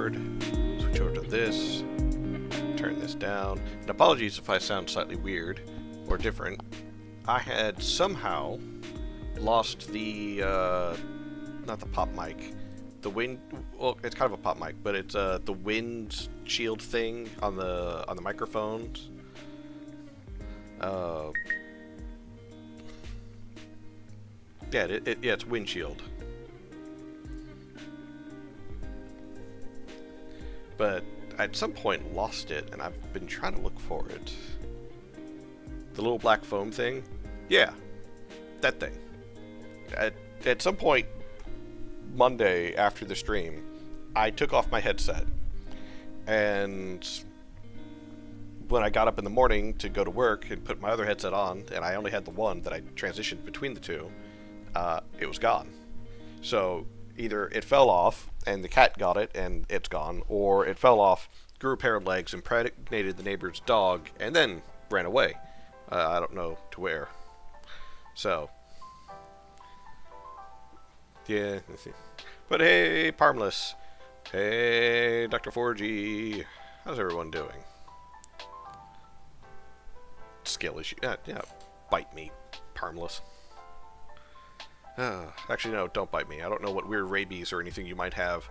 keyboard, switch over to this, turn this down. And apologies if I sound slightly weird or different. I had somehow lost the, not the pop mic, the wind, well, it's kind of a pop mic, but it's the wind shield thing on the microphones. Yeah, it's windshield. But at some point lost it, and I've been trying to look for it. The little black foam thing? Yeah, that thing. At some point Monday after the stream, I took off my headset, and when I got up in the morning to go to work and put my other headset on, and I only had the one that I transitioned between the two, it was gone. So either it fell off and the cat got it and it's gone, or it fell off, grew a pair of legs, impregnated the neighbor's dog, and then ran away. I don't know to where. So, yeah. But hey, Parmless. Hey, Dr. 4G. How's everyone doing? Skill issue. Yeah, bite me, Parmless. Actually, no, don't bite me. I don't know what weird rabies or anything you might have.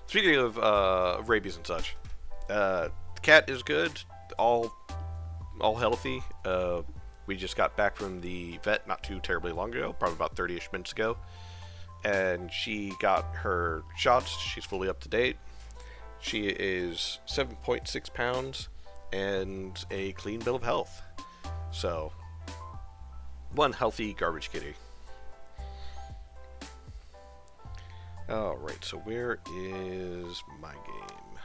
Speaking of rabies and such, the cat is good, all healthy. We just got back from the vet not too terribly long ago, probably about 30-ish minutes ago, and she got her shots. She's fully up to date. She is 7.6 pounds and a clean bill of health. So, one healthy garbage kitty. Alright, so where is my game?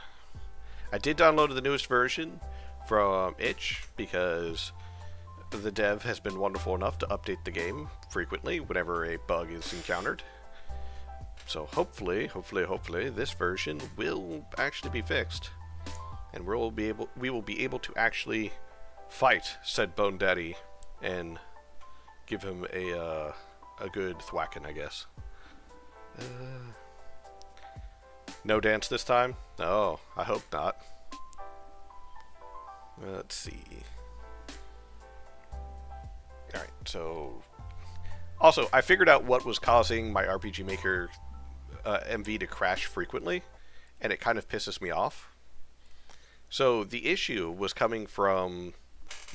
I did download the newest version from itch because the dev has been wonderful enough to update the game frequently whenever a bug is encountered. So hopefully, this version will actually be fixed, and we will be able to actually fight said Bone Daddy and give him a good thwacking, I guess. No dance this time? No, I hope not. Let's see. Alright, so... Also, I figured out what was causing my RPG Maker MV to crash frequently, and it kind of pisses me off. So, the issue was coming from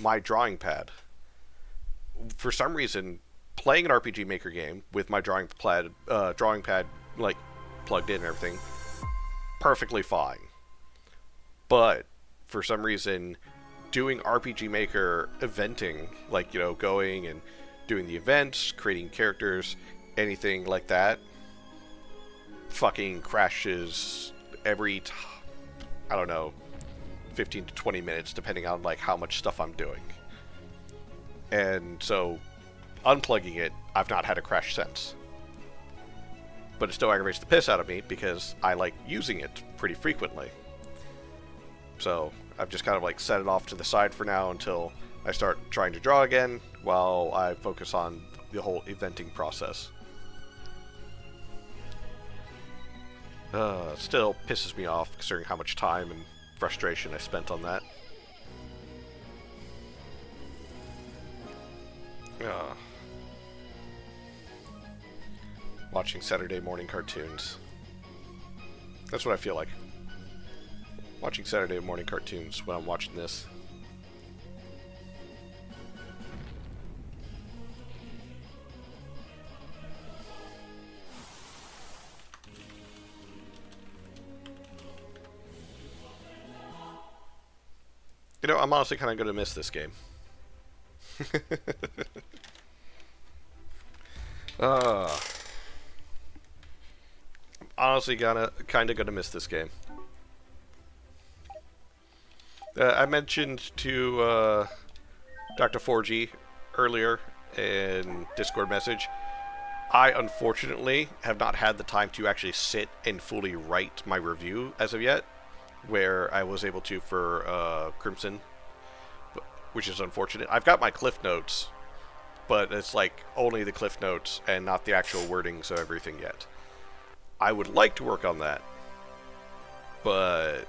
my drawing pad. For some reason, playing an RPG Maker game with my drawing pad like plugged in and everything, perfectly fine. But for some reason, doing RPG Maker eventing, like, you know, going and doing the events, creating characters, anything like that, fucking crashes every I don't know, 15 to 20 minutes, depending on like how much stuff I'm doing. And so unplugging it, I've not had a crash since. But it still aggravates the piss out of me because I like using it pretty frequently. So I've just kind of like set it off to the side for now until I start trying to draw again while I focus on the whole eventing process. Still pisses me off considering how much time and frustration I spent on that. Watching Saturday morning cartoons. That's what I feel like. Watching Saturday morning cartoons when I'm watching this. You know, I'm honestly kind of going to miss this game. I'm honestly kind of going to miss this game. I mentioned to Dr. 4G earlier in Discord message, I unfortunately have not had the time to actually sit and fully write my review as of yet, where I was able to for Crimson, which is unfortunate. I've got my cliff notes, but it's like only the cliff notes and not the actual wordings of everything yet. I would like to work on that, but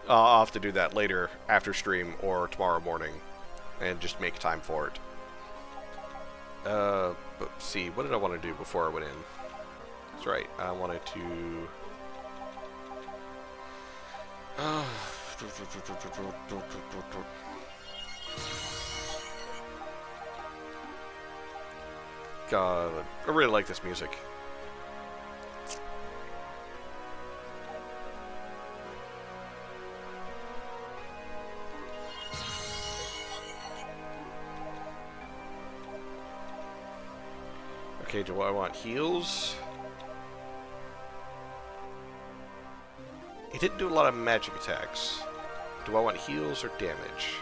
I'll have to do that later after stream or tomorrow morning and just make time for it. But see, what did I want to do before I went in? That's right, I wanted to... God, I really like this music. Okay, do I want heals? He didn't do a lot of magic attacks. Do I want heals or damage?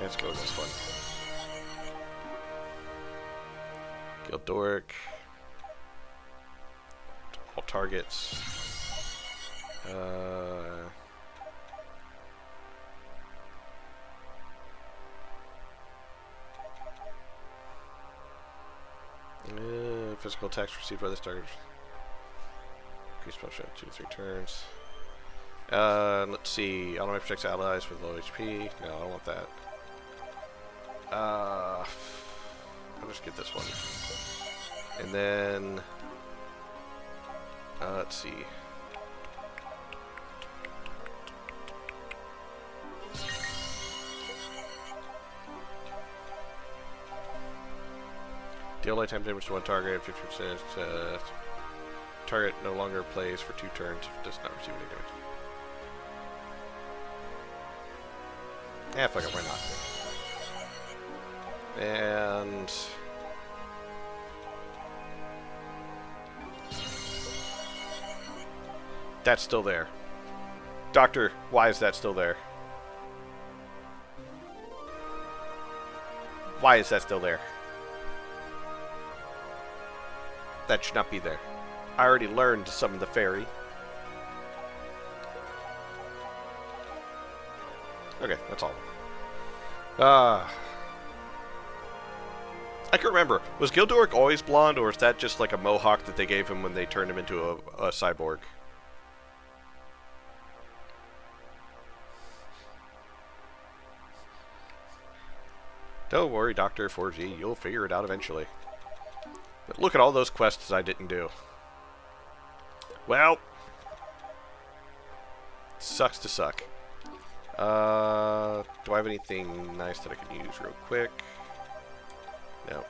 Let's go with this one. Gildoric. All targets. Physical attacks received by this target. Increase spell shot 2 to 3 turns. Let's see. Automatic protects allies with low HP. No, I don't want that. I'll just get this one. And then... let's see. Deal lifetime damage to one target, 50%. Target no longer plays for 2 turns if it does not receive any damage. Yeah, fuck it, why not? And... that's still there. Doctor, why is that still there? Why is that still there? That should not be there. I already learned to summon the fairy. Okay, that's all. I can't remember. Was Gildoric always blonde, or is that just like a mohawk that they gave him when they turned him into a cyborg? Don't worry, Dr. 4G. You'll figure it out eventually. But look at all those quests I didn't do. Well, sucks to suck. Do I have anything nice that I can use real quick? No.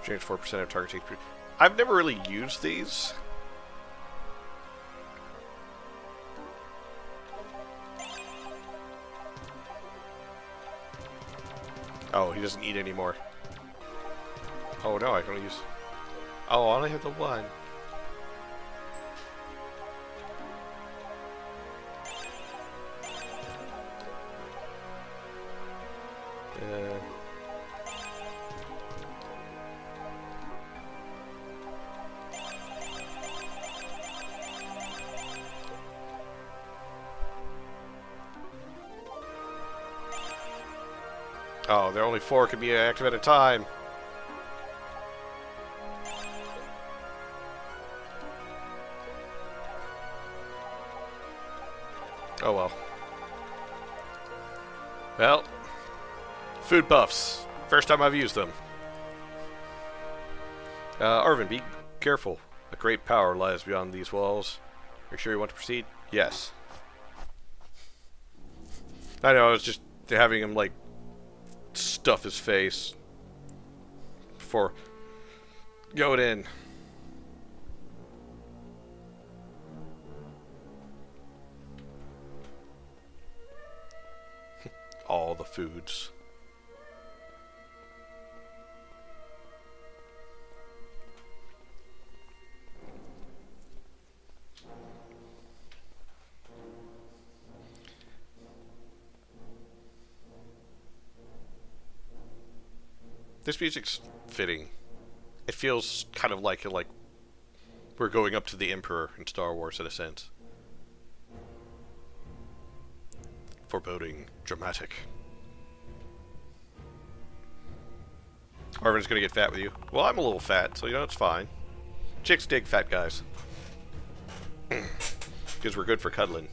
Change 4% of target HP. I've never really used these. Oh, he doesn't eat anymore. Oh no, I can only use... oh, I only have the one. Oh, there are only 4 can be active at a time. Oh well. Well, food buffs. First time I've used them. Arvin, be careful. A great power lies beyond these walls. Are you sure you want to proceed? Yes. I know, I was just having him, like, stuff his face before going in. All the foods. This music's fitting. It feels kind of like we're going up to the Emperor in Star Wars in a sense. Foreboding, dramatic. Arvin's gonna get fat with you. Well, I'm a little fat, so it's fine. Chicks dig fat guys. Because we're good for cuddling.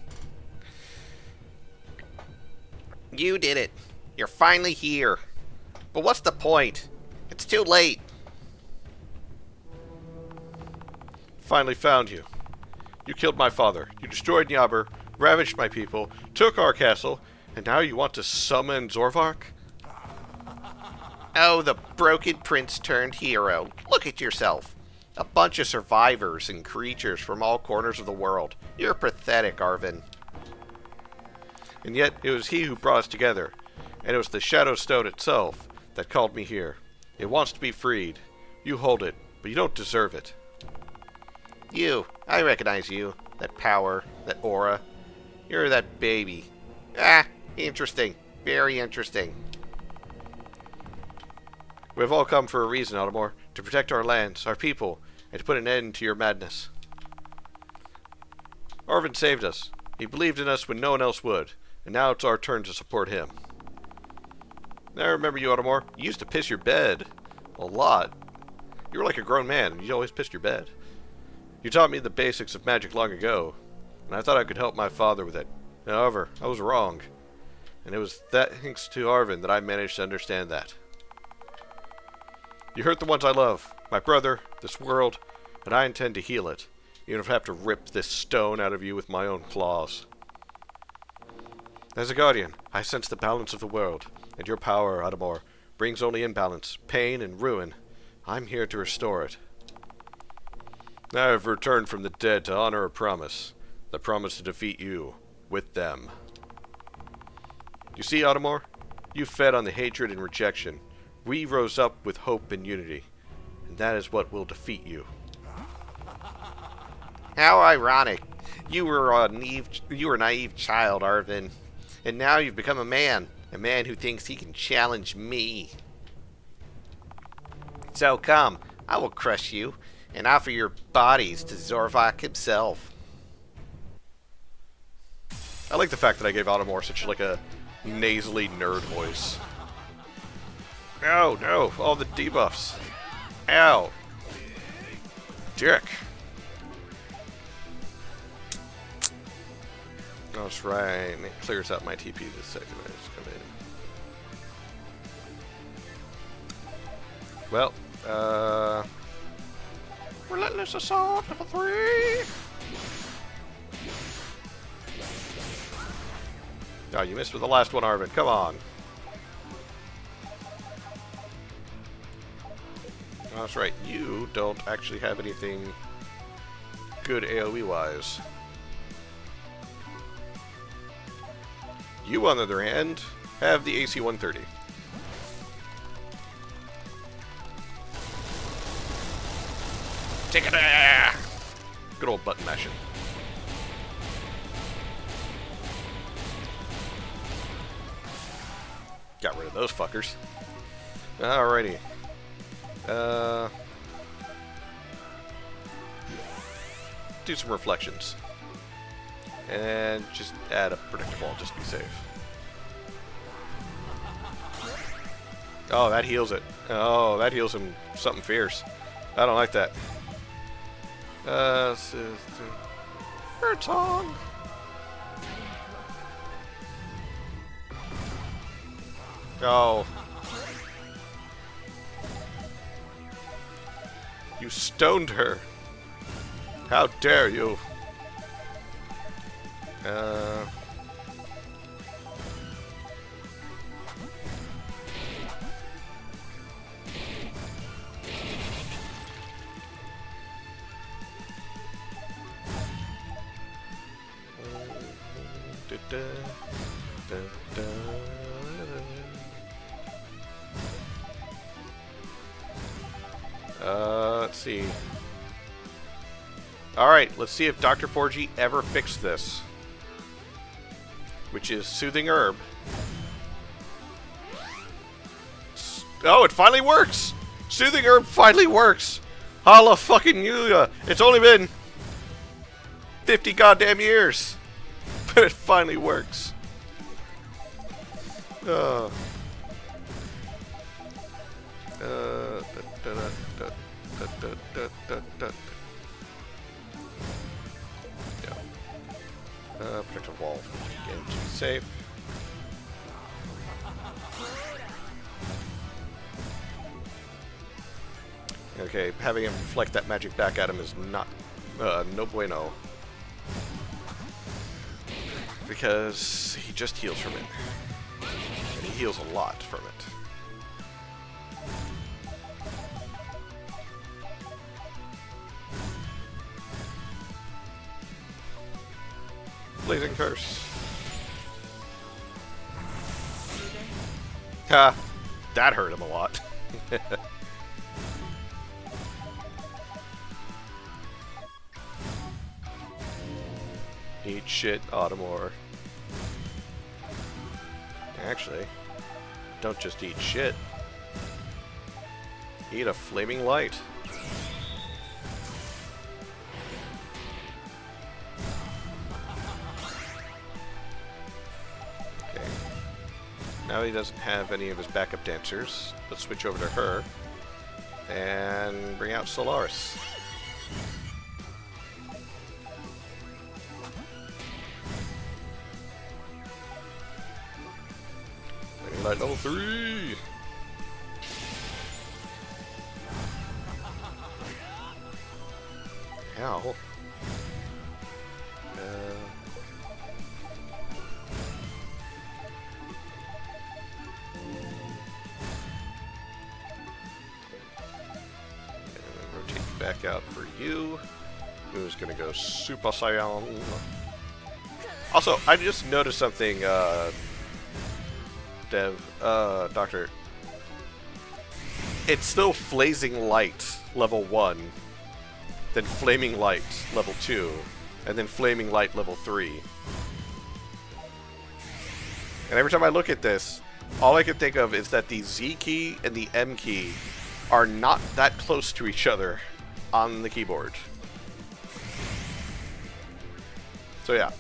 You did it. You're finally here. But what's the point? It's too late. Finally found you. You killed my father. You destroyed Nyabur, ravaged my people, took our castle, and now you want to summon Zorvark? Oh, the broken prince turned hero. Look at yourself. A bunch of survivors and creatures from all corners of the world. You're pathetic, Arvin. And yet, it was he who brought us together. And it was the Shadow Stone itself that called me here. It wants to be freed. You hold it, but you don't deserve it. You. I recognize you. That power. That aura. You're that baby. Ah, interesting. Very interesting. We've all come for a reason, Audemars. To protect our lands, our people, and to put an end to your madness. Arvin saved us. He believed in us when no one else would. And now it's our turn to support him. I remember you, Audemars. You used to piss your bed. A lot. You were like a grown man, and you always pissed your bed. You taught me the basics of magic long ago, and I thought I could help my father with it. However, I was wrong. And it was thanks to Arvin that I managed to understand that. You hurt the ones I love. My brother, this world, and I intend to heal it. Even if I have to rip this stone out of you with my own claws. As a guardian, I sense the balance of the world, and your power, Audemars, brings only imbalance, pain, and ruin. I'm here to restore it. I have returned from the dead to honor a promise. The promise to defeat you, with them. You see, Audemars? You fed on the hatred and rejection. We rose up with hope and unity, and that is what will defeat you. How ironic. You were a naive child, Arvin. And now you've become a man who thinks he can challenge me. So come, I will crush you, and offer your bodies to Zorvark himself. I like the fact that I gave Audemars such like a nasally nerd voice. No, all the debuffs. Ow. Dick. That's right. It clears out my TP the second I just come in. Well, Relentless Assault, level 3! Oh, you missed with the last one, Arvin. Come on. Oh, that's right. You don't actually have anything good AoE-wise. You, on the other hand, have the AC 130. Take it! Good old button mashing. Got rid of those fuckers. Alrighty. Do some reflections. And just add a predictive wall just to be safe. Oh, that heals it. Oh, that heals him something fierce. I don't like that. Bird song. Oh. You stoned her. How dare you? Let's see. Alright, let's see if Dr. Forgy ever fixed this. Which is Soothing Herb. Oh, it finally works! Soothing herb finally works! Holla fucking you! It's only been 50 goddamn years! But it finally works. Yeah. Protective wall. Again, to be safe. Okay, having him reflect that magic back at him is not no bueno. Because he just heals from it. And he heals a lot from it. Blazing Curse. Ha! That hurt him a lot. Eat shit, Autumor. Actually, don't just eat shit. Eat a flaming light. Okay. Now he doesn't have any of his backup dancers. Let's switch over to her. And bring out Solaris. Level 3! Ow. Rotate back out for you. Who's gonna go Super Saiyan? Also, I just noticed something, Doctor. It's still Blazing Light, level 1, then Flaming Light, level 2, and then Flaming Light, level 3. And every time I look at this, all I can think of is that the Z key and the M key are not that close to each other on the keyboard. So yeah.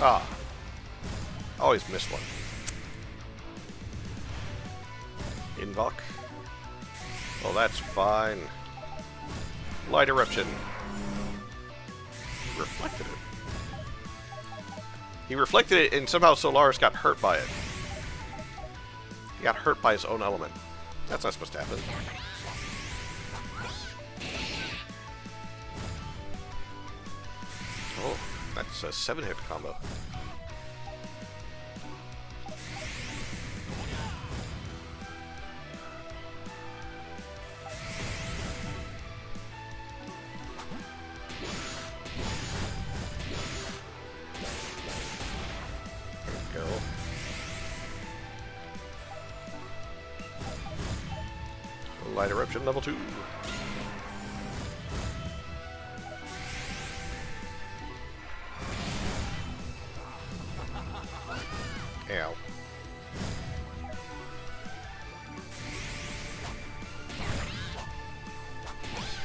Ah. Always miss one. Invoke. Oh, that's fine. Light Eruption. Reflected it. He reflected it and somehow Solaris got hurt by it. He got hurt by his own element. That's not supposed to happen. Oh. That's a 7-hit combo. There we go. Light Eruption level 2. Ow.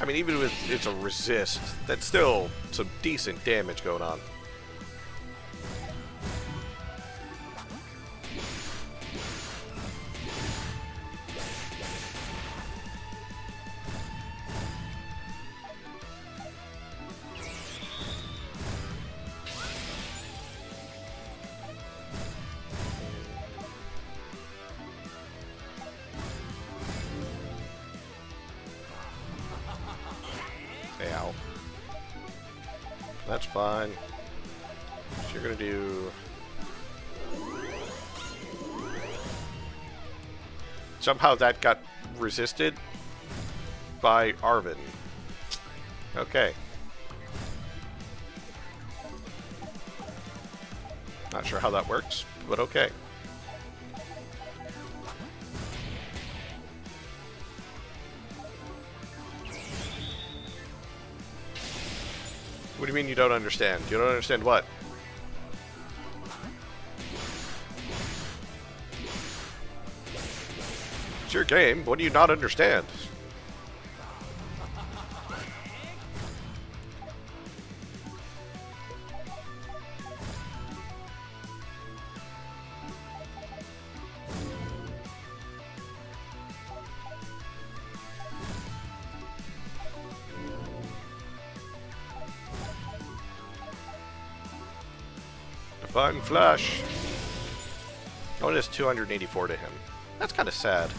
I mean, even if it's a resist, that's still some decent damage going on. Ow. That's fine. So you're gonna do... Somehow that got resisted by Arvin. Okay. Not sure how that works, but okay. What do you mean you don't understand? You don't understand what? It's your game. What do you not understand? Divine Flash. Oh, it is 284 to him. That's kind of sad.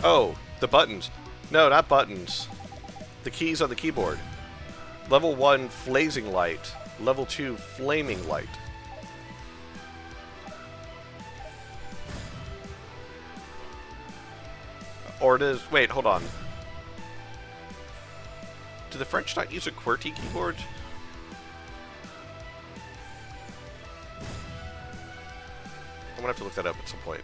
Oh, the buttons. No, not buttons. The keys on the keyboard. Level 1, Flazing Light. Level 2, Flaming Light. Or does... Wait, hold on. Do the French not use a QWERTY keyboard? I'm gonna have to look that up at some point.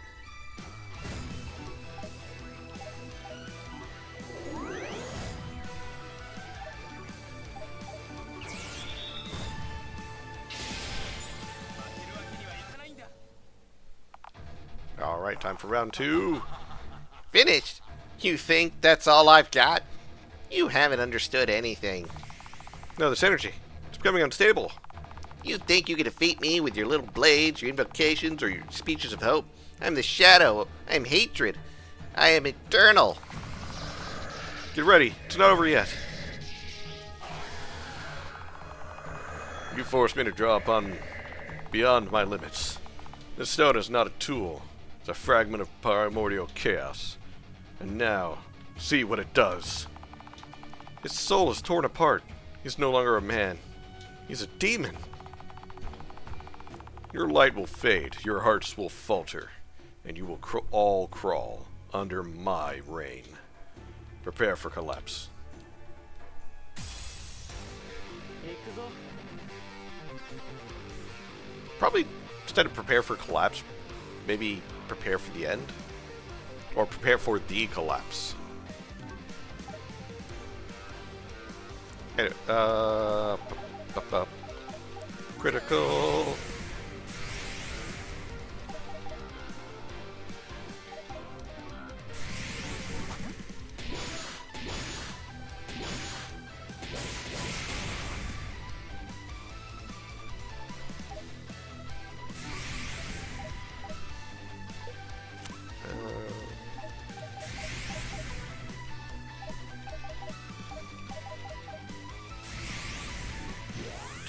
Alright, time for round 2. Finished? You think that's all I've got? You haven't understood anything. No, this energy. It's becoming unstable. You think you can defeat me with your little blades, your invocations, or your speeches of hope? I'm the shadow. I'm hatred. I am eternal. Get ready. It's not over yet. You forced me to draw upon beyond my limits. This stone is not a tool. It's a fragment of primordial chaos. And now, see what it does. His soul is torn apart. He's no longer a man. He's a demon. Your light will fade, your hearts will falter, and you will all crawl under my reign. Prepare for collapse. Probably, instead of prepare for collapse, maybe prepare for the end? Or prepare for the collapse. Anyway, critical.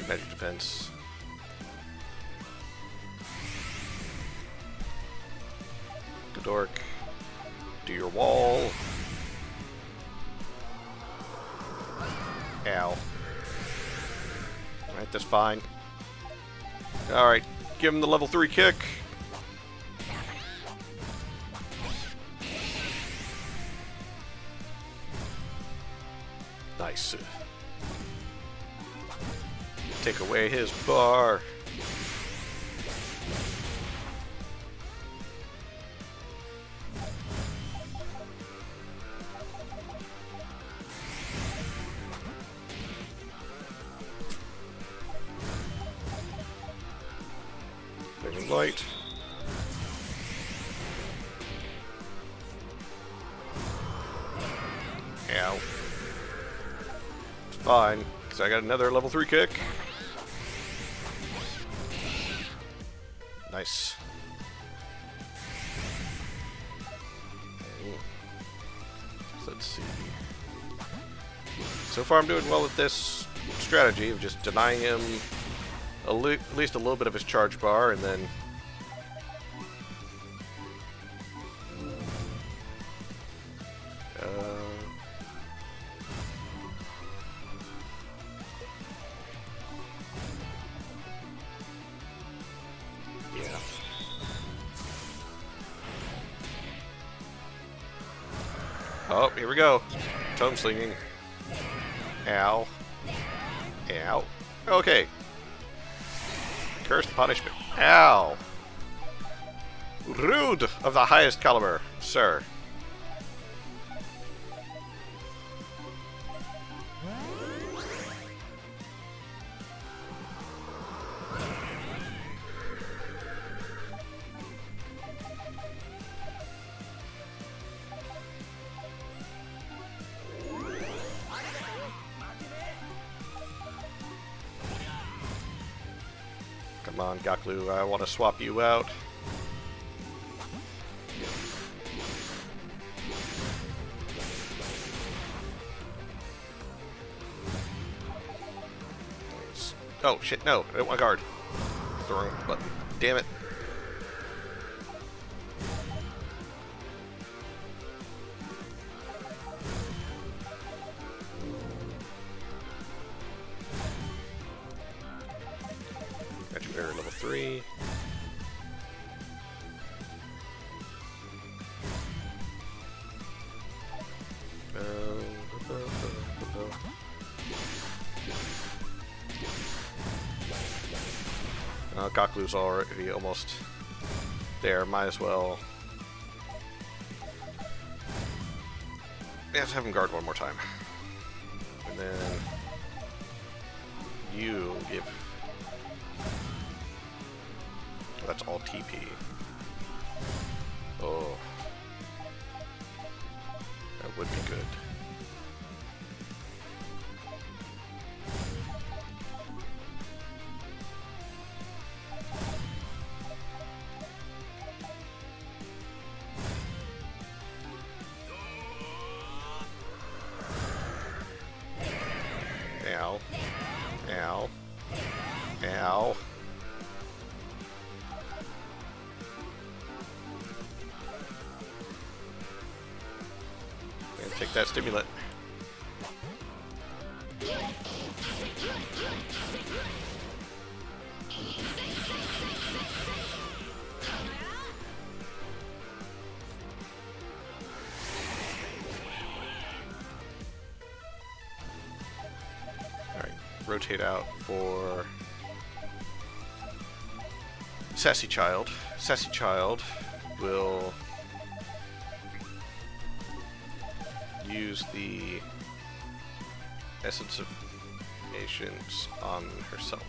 Magic defense. Good dork. Do your wall. Ow. Alright, that's fine. Alright, give him the level 3 kick. Nice. Take away his bar. Flaming light. Ow. It's fine, because I got another level 3 kick. Nice. So let's see. So far I'm doing well with this strategy of just denying him at least a little bit of his charge bar, and then oh, here we go. Tome slinging. Ow. Ow. Okay. Cursed punishment. Ow. Rude of the highest caliber, sir. Come on, Gaklu, I want to swap you out. Oh, shit, no. I don't want to guard. It's the wrong button. Damn it. Got you there, level 3. Gaklu's already almost there. Might as well. Yeah, let's have him guard one more time. And then you give. That's all TP. Oh. That would be good. Ow. Ow. Ow. And take that stimulant. Rotate out for Sassy Child. Sassy Child will use the Essence of Patience on herself.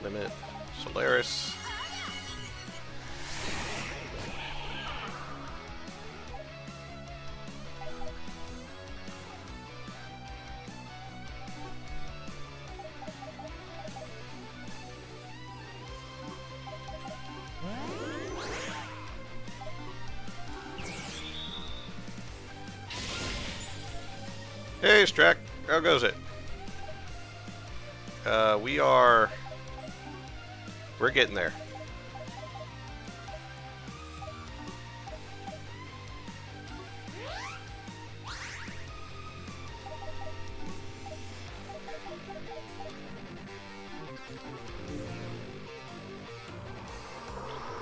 Limit Solaris. Hey, Strack, how goes it? We're getting there.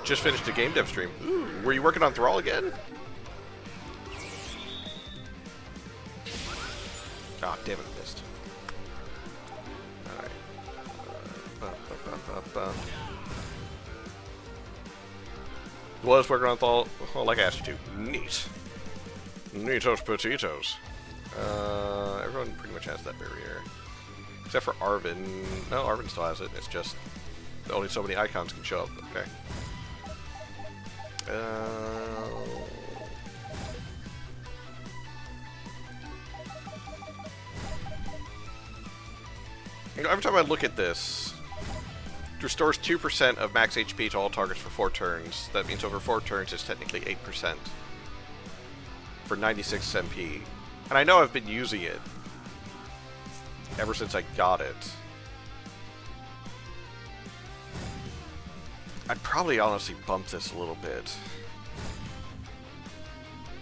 Just finished a game dev stream. Ooh, were you working on Thrall again? Ah, damn it, missed. Alright. Was working on Thrall, well, like I asked you to. Neat. Neatos potatoes. Everyone pretty much has that barrier. Except for Arvin. No, Arvin still has it. It's just only so many icons can show up. Okay. You know, every time I look at this, it restores 2% of max HP to all targets for 4 turns. That means over 4 turns it's technically 8% for 96 MP. And I know I've been using it ever since I got it. I'd probably honestly bump this a little bit.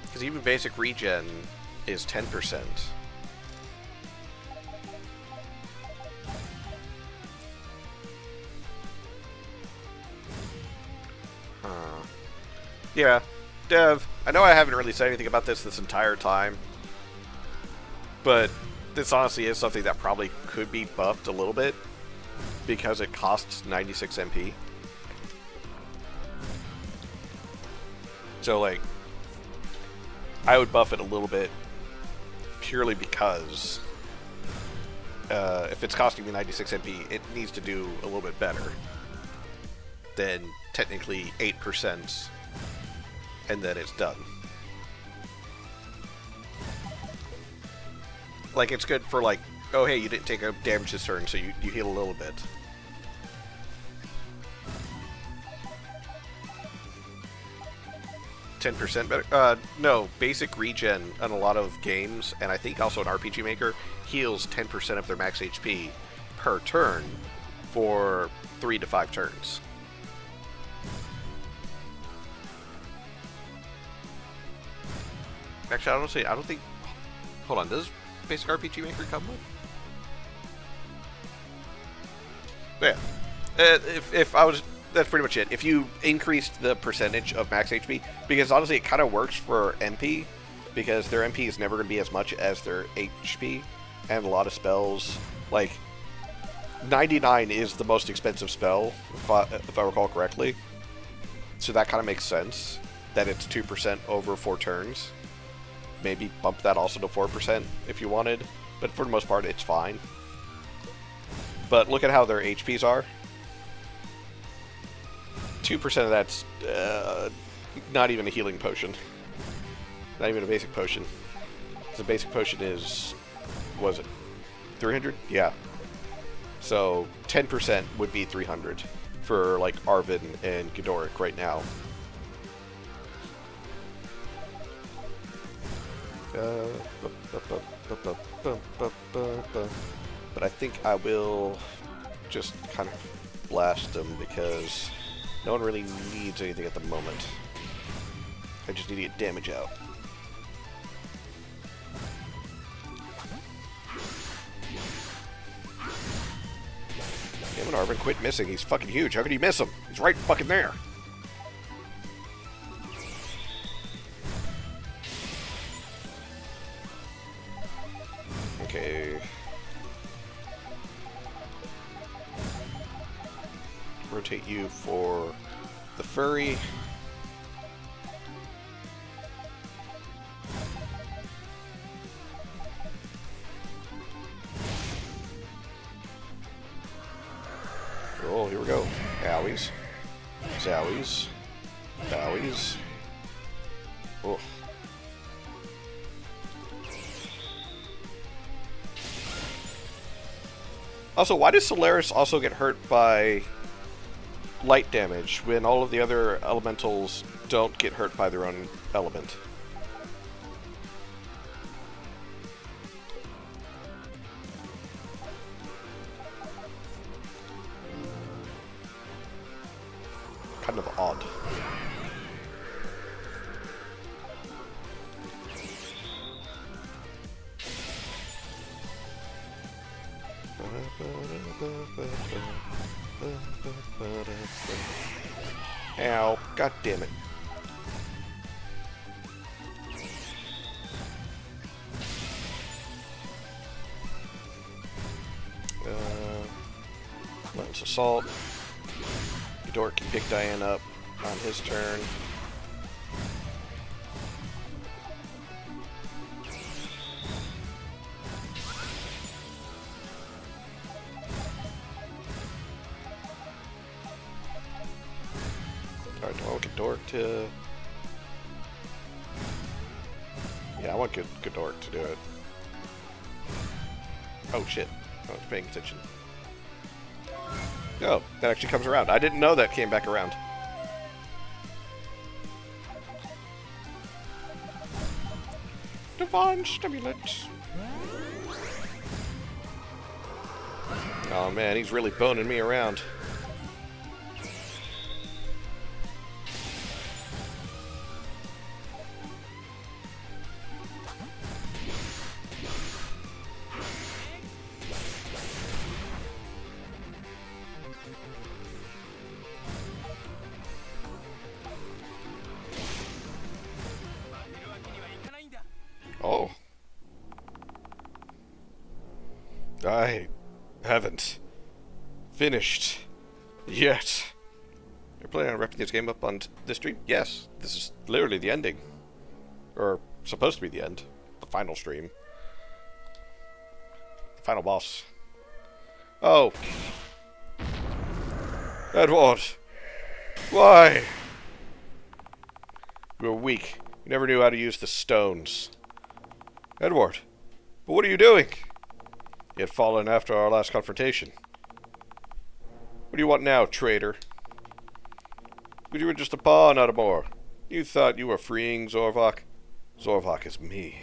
Because even basic regen is 10%. Yeah. Dev, I know I haven't really said anything about this entire time, but this honestly is something that probably could be buffed a little bit because it costs 96 MP. So, like, I would buff it a little bit purely because if it's costing me 96 MP, it needs to do a little bit better than technically 8%, and then it's done. Like, it's good for, like, oh, hey, you didn't take a damage this turn, so you heal a little bit. %, better? No, basic regen on a lot of games, and I think also an RPG Maker, heals 10% of their max HP per turn for 3 to 5 turns. Actually, I don't think... Hold on, does basic RPG Maker come with? But yeah. If I was... That's pretty much it. If you increased the percentage of max HP, because honestly it kind of works for MP, because their MP is never going to be as much as their HP, and a lot of spells, like, 99 is the most expensive spell, if I recall correctly. So that kind of makes sense, that it's 2% over 4 turns. Maybe bump that also to 4% if you wanted, but for the most part it's fine. But look at how their HPs are. 2% of that's not even a healing potion. Not even a basic potion. The basic potion is, what was it, 300? Yeah. So 10% would be 300 for like Arvin and Ghidorah right now. But I think I will just kind of blast them because no one really needs anything at the moment. I just need to get damage out. Damn it, Arvin, quit missing. He's fucking huge. How could you miss him? He's right fucking there. Okay. Rotate you for the furry. Oh, here we go. Owies. Zowies. Bowies. Oh. Also, why does Solaris also get hurt by light damage when all of the other elementals don't get hurt by their own element? Kind of odd. Ow. God damn it. Let's assault. Ghidorah can pick Diane up on his turn. Alright, do I want Ghidorah to... Yeah, I want Ghidorah to do it. Oh shit, I was paying attention. Oh, that actually comes around. I didn't know that came back around. Divine Stimulant. Oh man, he's really boning me around. Oh. I haven't finished yet. You're planning on wrapping this game up on this stream? Yes. This is literally the ending. Or supposed to be the end. The final stream. The final boss. Oh. Edward. Why? You were weak. You never knew how to use the stones. Edward. But what are you doing? You had fallen after our last confrontation. What do you want now, traitor? But you were just a pawn, not a more. You thought you were freeing Zorvok? Zorvok is me.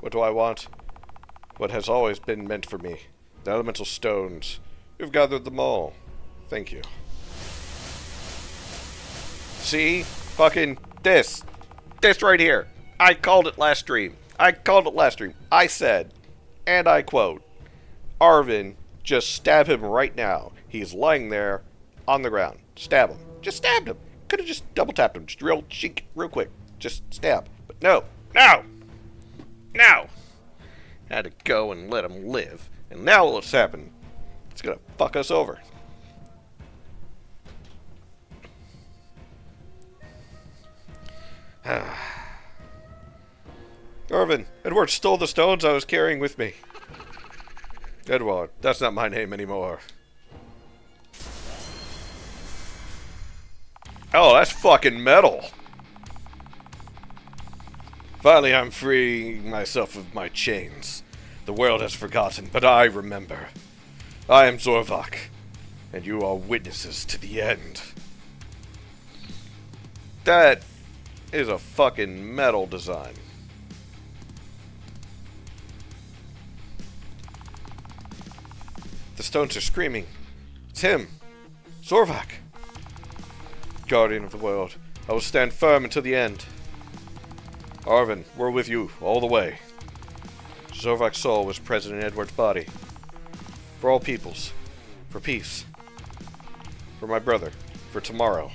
What do I want? What has always been meant for me. The elemental stones. You've gathered them all. Thank you. See? Fucking this. This right here. I called it last stream. I said, and I quote, Arvin, just stab him right now. He's lying there on the ground. Stab him. Just stabbed him. Could have just double tapped him. Just real cheek, real quick. Just stab. But no. Had to go and let him live. And now what's happened? It's gonna fuck us over. Arvin, Edward stole the stones I was carrying with me. Edward, that's not my name anymore. Oh, that's fucking metal. Finally, I'm freeing myself of my chains. The world has forgotten, but I remember. I am Zorvok, and you are witnesses to the end. That is a fucking metal design. The stones are screaming. It's him. Zorvok. Guardian of the world. I will stand firm until the end. Arvin, we're with you all the way. Zorvok's soul was present in Edward's body. For all peoples. For peace. For my brother. For tomorrow.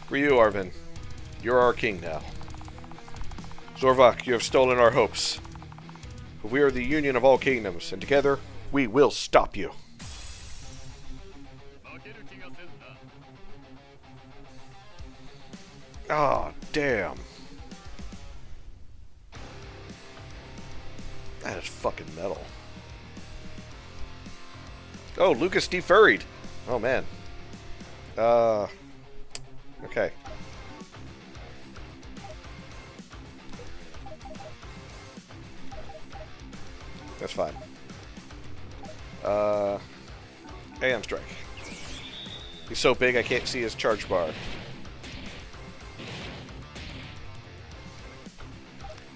For you, Arvin. You're our king now. Zorvok, you have stolen our hopes. But we are the union of all kingdoms, and together, we will stop you. Ah, damn. That is fucking metal. Oh, Lucas defurried. Oh, man. Okay. That's fine. AM strike. He's so big I can't see his charge bar.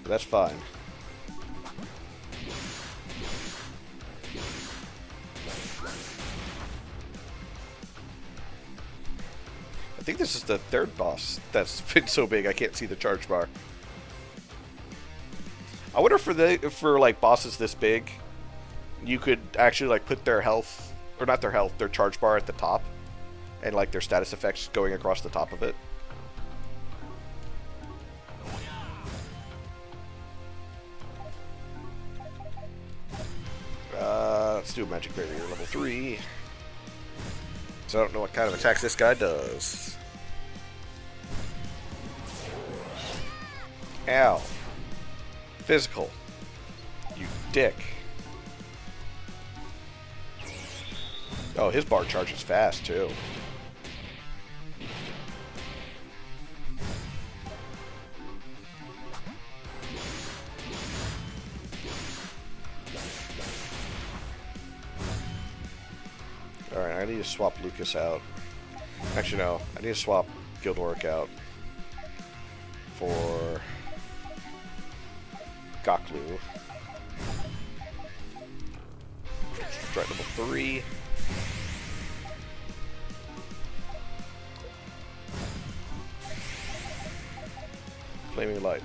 That's fine. I think this is the third boss that's been so big I can't see the charge bar. I wonder if for like bosses this big, you could actually like put their health, or not their health, their charge bar at the top, and like their status effects going across the top of it. Let's do a magic barrier level 3. So I don't know what kind of attacks this guy does. Ow. Physical. You dick. Oh, his bar charges fast, too. Alright, I need to swap Lucas out. Actually, no. I need to swap Guildwork out for Goklu. Strike level 3. Flaming Light.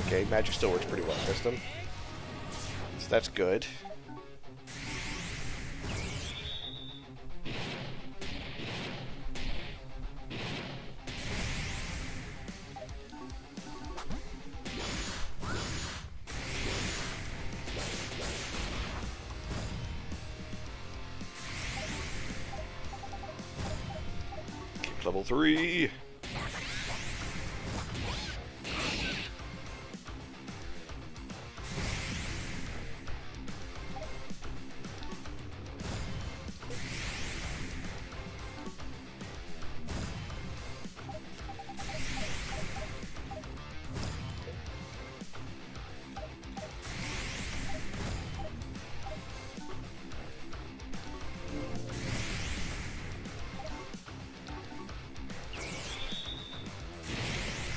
Okay, magic still works pretty well against them. So that's good. level 3.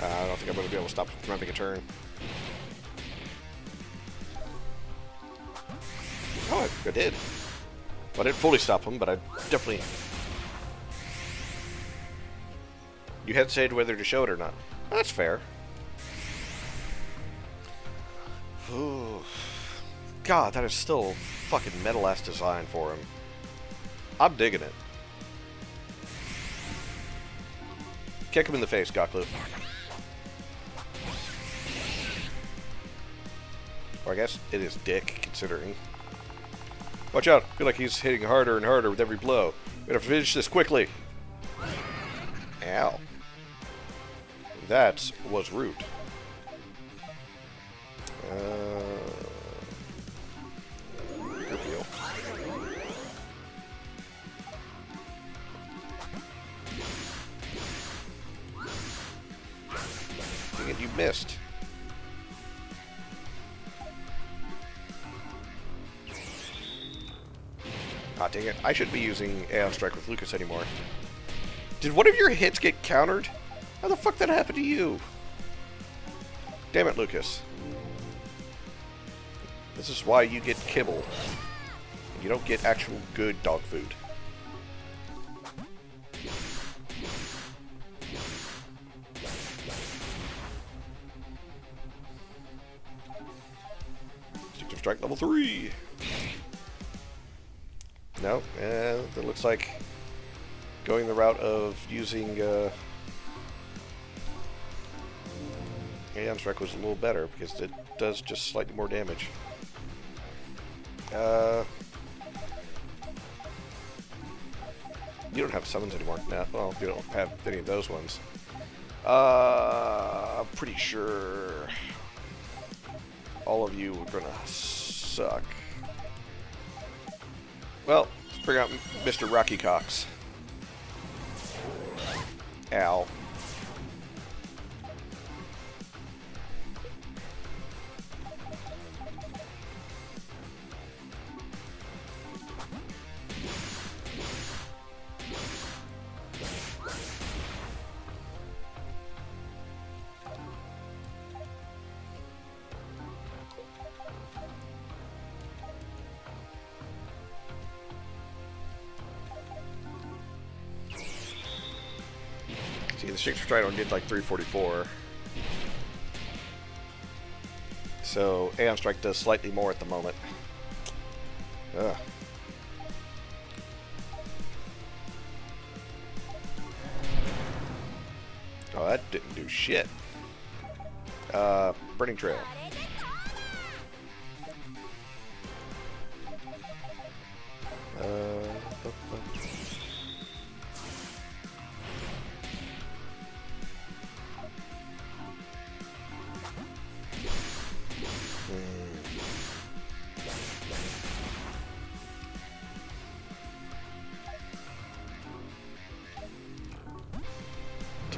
I don't think I'm going to be able to stop him from having a turn. Oh, I did. Well, I didn't fully stop him, but I definitely... You hesitated whether to show it or not. That's fair. Ooh. God, that is still fucking metal-ass design for him. I'm digging it. Kick him in the face, Goklu. Or I guess it is dick, considering. Watch out! I feel like he's hitting harder and harder with every blow. We gotta finish this quickly. Ow. That was rude. Good deal. Dang it, you missed. Ah, dang it. I shouldn't be using Aeon Strike with Lucas anymore. Did one of your hits get countered? How the fuck that happened to you? Damn it, Lucas. This is why you get kibble. You don't get actual good dog food. Stick strike level 3. No, that looks like going the route of using Aeon Strike was a little better because it does just slightly more damage. You don't have summons anymore. No, well, you don't have any of those ones. I'm pretty sure all of you are gonna suck. Well, let's bring out Mr. Rocky Cox. Ow. See, the Strength Strider did like 344. So, Aeon Strike does slightly more at the moment. Ugh. Oh, that didn't do shit. Burning Trail.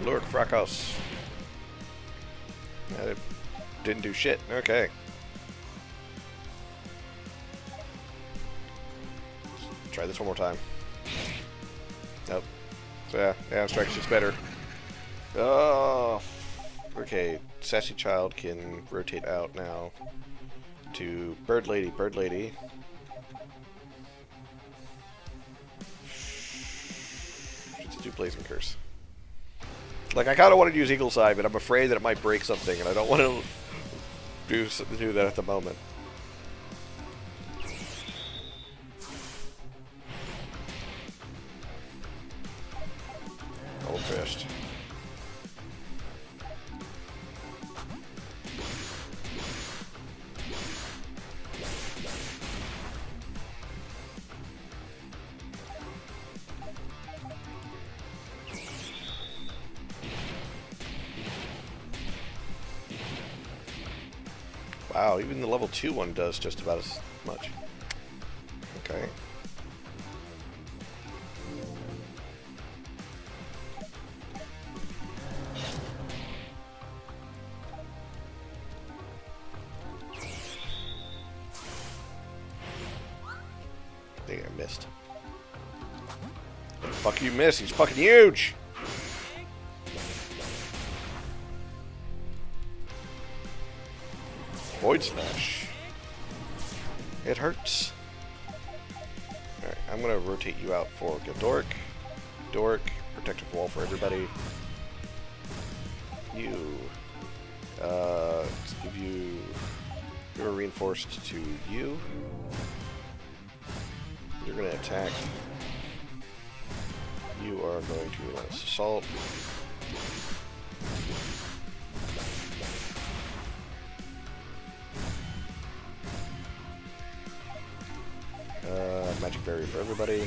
Lord Fracos. That didn't do shit. Okay. Let's try this one more time. Nope. So yeah, Aeon Strike's just better. Oh. Okay, Sassy Child can rotate out now to Bird Lady. Bird Lady. Let's do Blazing Curse. Like, I kind of want to use Eagle's Eye, but I'm afraid that it might break something, and I don't want to do that at the moment. Old Fist. Wow, even the level 2 one does just about as much. Okay. I think I missed. Fuck you, miss. He's fucking huge. Void Slash. It hurts. Alright, I'm gonna rotate you out for Gildoric. Doric, protective wall for everybody. You. Let's give you. You're reinforced to you. You're gonna attack. You are going to relentless assault. Magic barrier for everybody.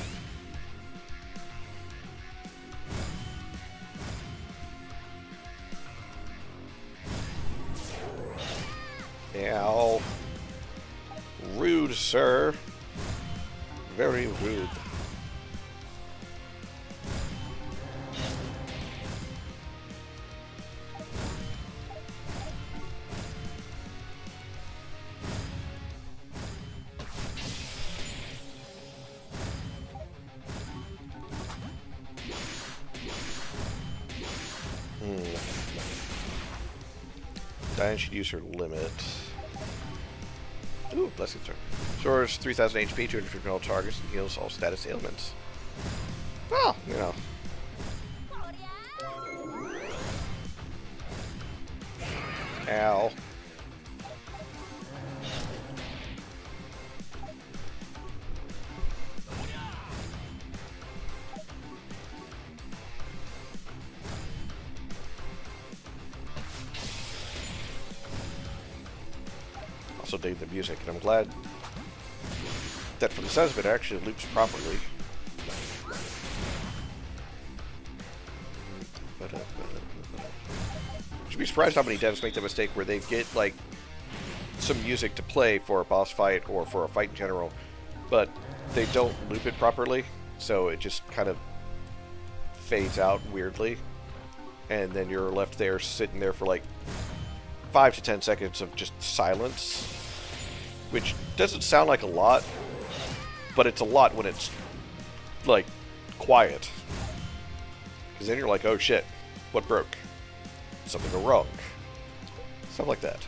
Ow. Rude, sir. Very rude. Diane should use her limit. Ooh, blessing turn. Restores 3,000 HP to inflict all targets and heals all status ailments. Oh, you know. Ow. Also dig the music, and I'm glad that from the sounds of it, actually loops properly. You'd be surprised how many devs make the mistake where they get like some music to play for a boss fight or for a fight in general, but they don't loop it properly, so it just kind of fades out weirdly, and then you're left there sitting there for like 5 to 10 seconds of just silence, which doesn't sound like a lot, but it's a lot when it's like quiet, because then you're like, oh shit, what broke? Did something go wrong? Stuff like that.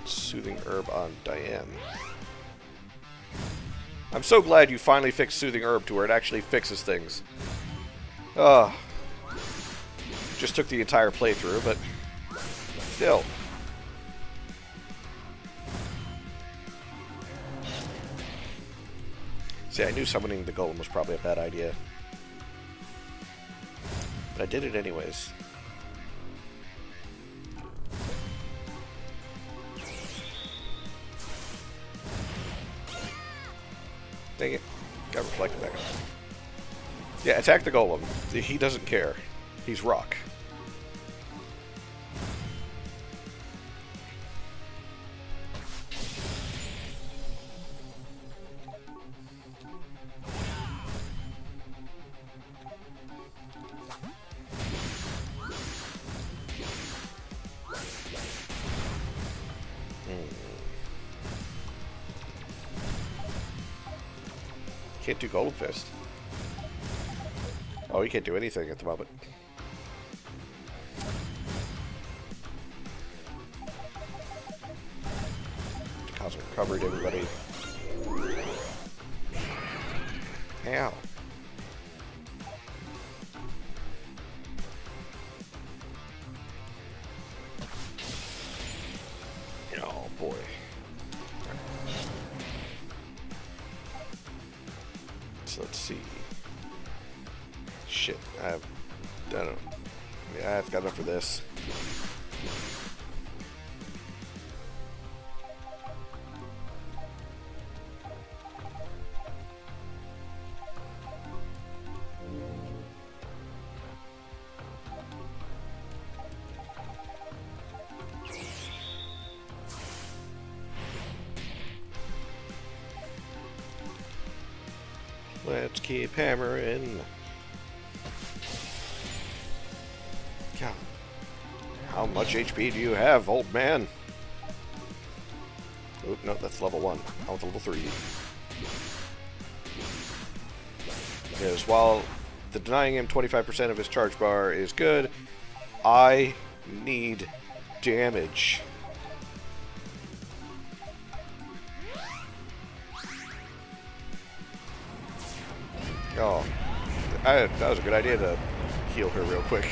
Soothing herb on Diane. I'm so glad you finally fixed Soothing Herb to where it actually fixes things. Just took the entire playthrough, but still. See, I knew summoning the golem was probably a bad idea. But I did it anyways. Dang it. Got reflected back on. Yeah, attack the golem. He doesn't care. He's rock. Can't do Golden Fist. Oh, he can't do anything at the moment. Cosmic Recovery to everybody. Ow. Oh, boy. So let's see. Shit, I don't know. Yeah, I've got enough for this. Let's keep hammering. God. How much HP do you have, old man? Oh, no, that's level 1. I want level 3. Because while the denying him 25% of his charge bar is good, I need damage. Oh, that was a good idea to heal her real quick.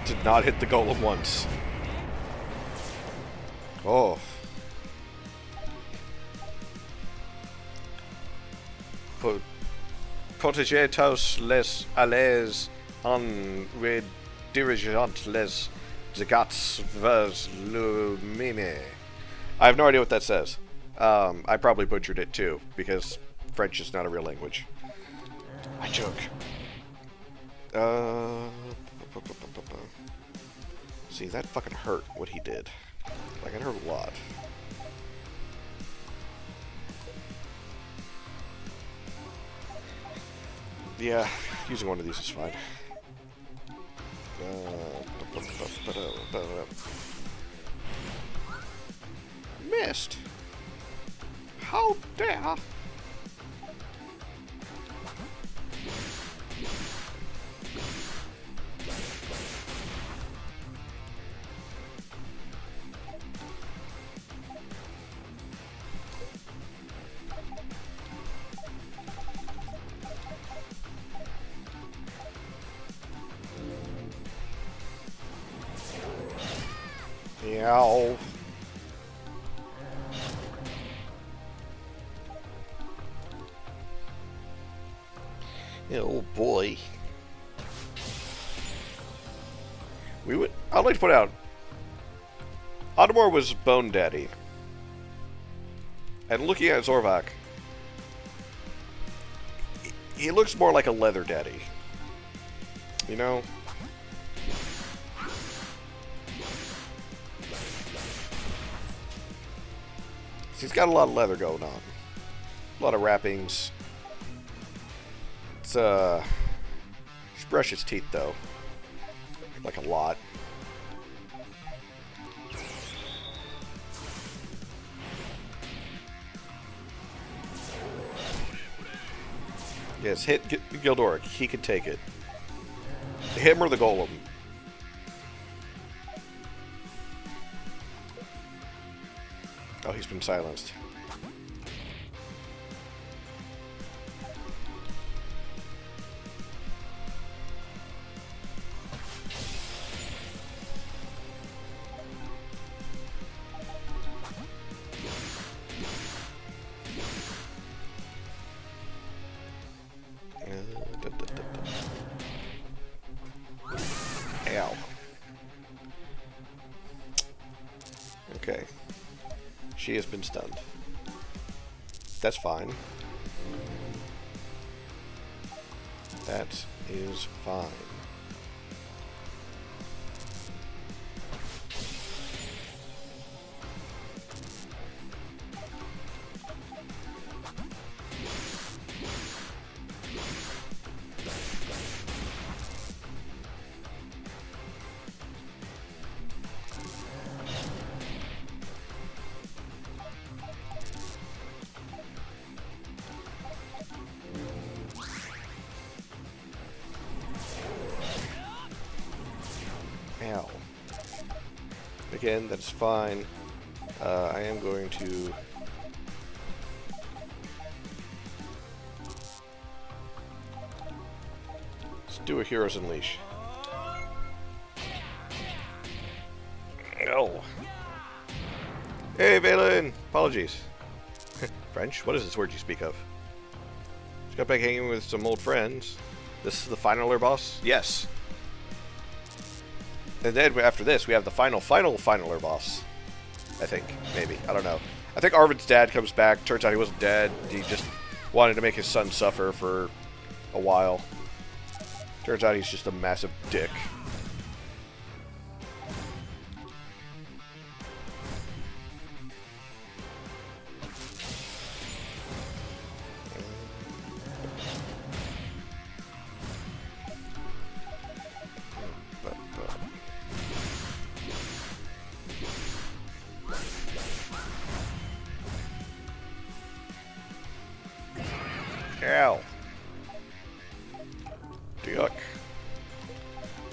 Did not hit the golem once. Oh. Protégetos les allez en redirigeant les zagats vers le mime. I have no idea what that says. I probably butchered it too, because French is not a real language. I joke. See, that fucking hurt, what he did. Like, it hurt a lot. Yeah, using one of these is fine. Missed! How dare! Yow. Oh boy. I'd like to point out, Ottomore was Bone Daddy. And looking at Zorvak, he looks more like a Leather Daddy. You know? He's got a lot of leather going on. A lot of wrappings. It's, just brush his teeth, though. Like a lot. Yes, hit Gildoric. He can take it. Him or the Golem. Oh, he's been silenced. Ow. Okay. She has been stunned. That's fine. That is fine. Ow. Again, that's fine. I am going to... Let's do a Heroes Unleash. Oh. Hey, Valen! Apologies. French? What is this word you speak of? Just got back hanging with some old friends. This is the final boss? Yes. And then after this, we have the finaler boss. I think. Maybe. I don't know. I think Arvid's dad comes back. Turns out he wasn't dead. He just wanted to make his son suffer for a while. Turns out he's just a massive dick.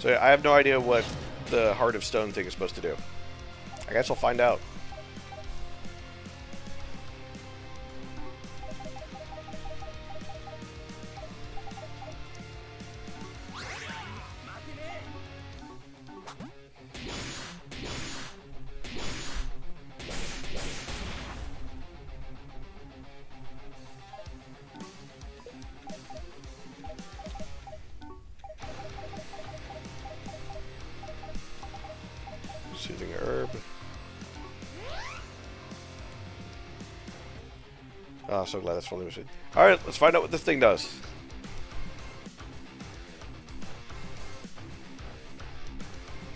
So I have no idea what the Heart of Stone thing is supposed to do. I guess I'll find out. Soothing herb. Oh, so glad that's fully machine. Alright, let's find out what this thing does.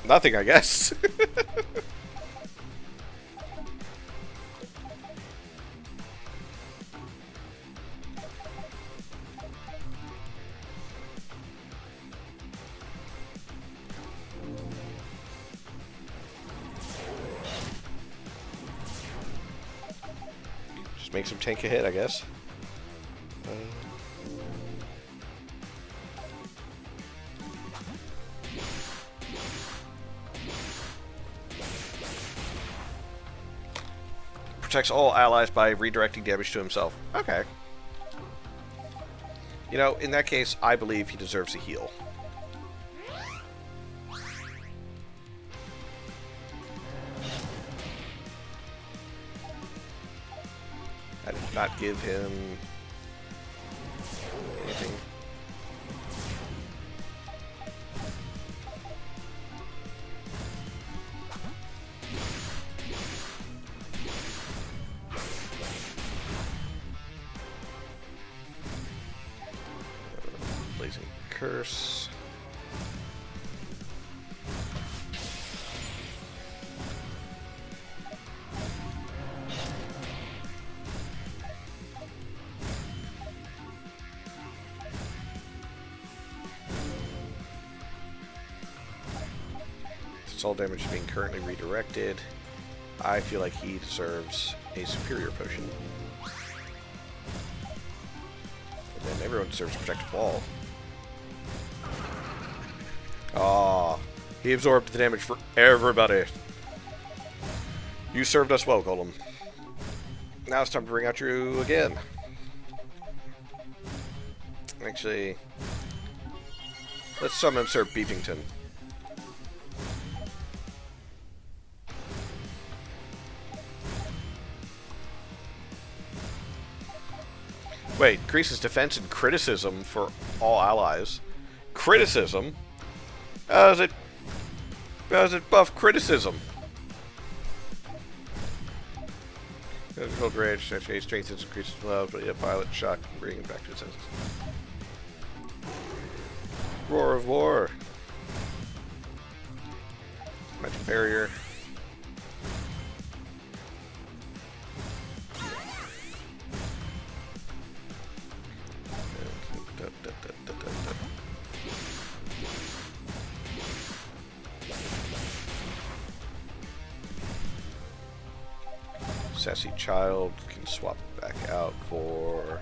Nothing, I guess. Just makes him tank a hit, I guess. Protects all allies by redirecting damage to himself. Okay. You know, in that case, I believe he deserves a heal. I did not give him anything. Blazing Curse. Since all damage is being currently redirected, I feel like he deserves a superior potion. And then everyone deserves protective wall. Ah, he absorbed the damage for everybody. You served us well, Golem. Now it's time to bring out you again. Actually, let's summon Sir Beefington. Wait, increases defense and criticism for all allies. Criticism? How does it buff criticism? Cold rage, actually strengthens, increases love, but yeah, violent shock, bringing it back to its senses. Roar of War. Magic barrier. Sassy Child can swap back out for...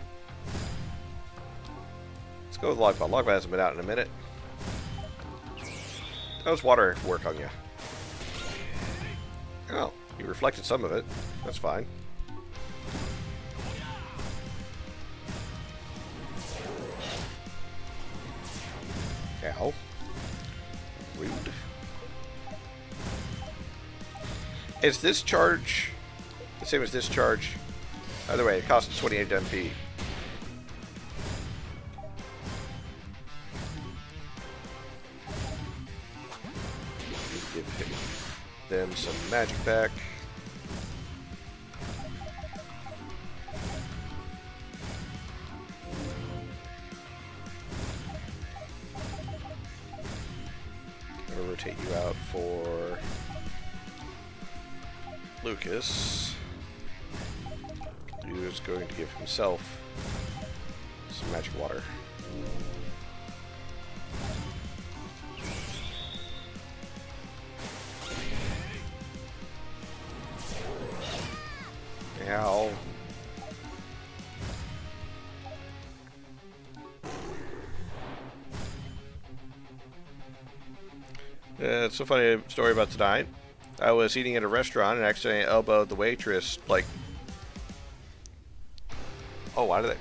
Let's go with Logbot. Logbot hasn't been out in a minute. How's water work on you? Oh, you reflected some of it. That's fine. Ow. Rude. Is this charge the same as this charge? Either way, it costs 28 MP. Give them some magic back. I'm gonna rotate you out for Lucas, who is going to give himself some magic water. Ow. It's a funny story about tonight. I was eating at a restaurant and accidentally elbowed the waitress, like... Oh, why did they...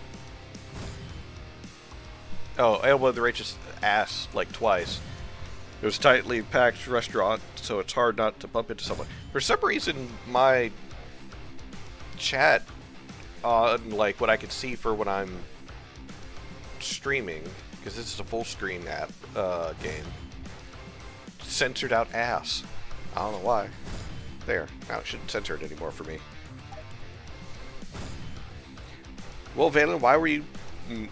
Oh, I elbowed the waitress' ass, like, twice. It was a tightly packed restaurant, so it's hard not to bump into someone. For some reason, my chat on, like, what I can see for when I'm streaming, because this is a full screen app game, censored out ass. I don't know why. There. Now it shouldn't censor it anymore for me. Well, Valen, why were you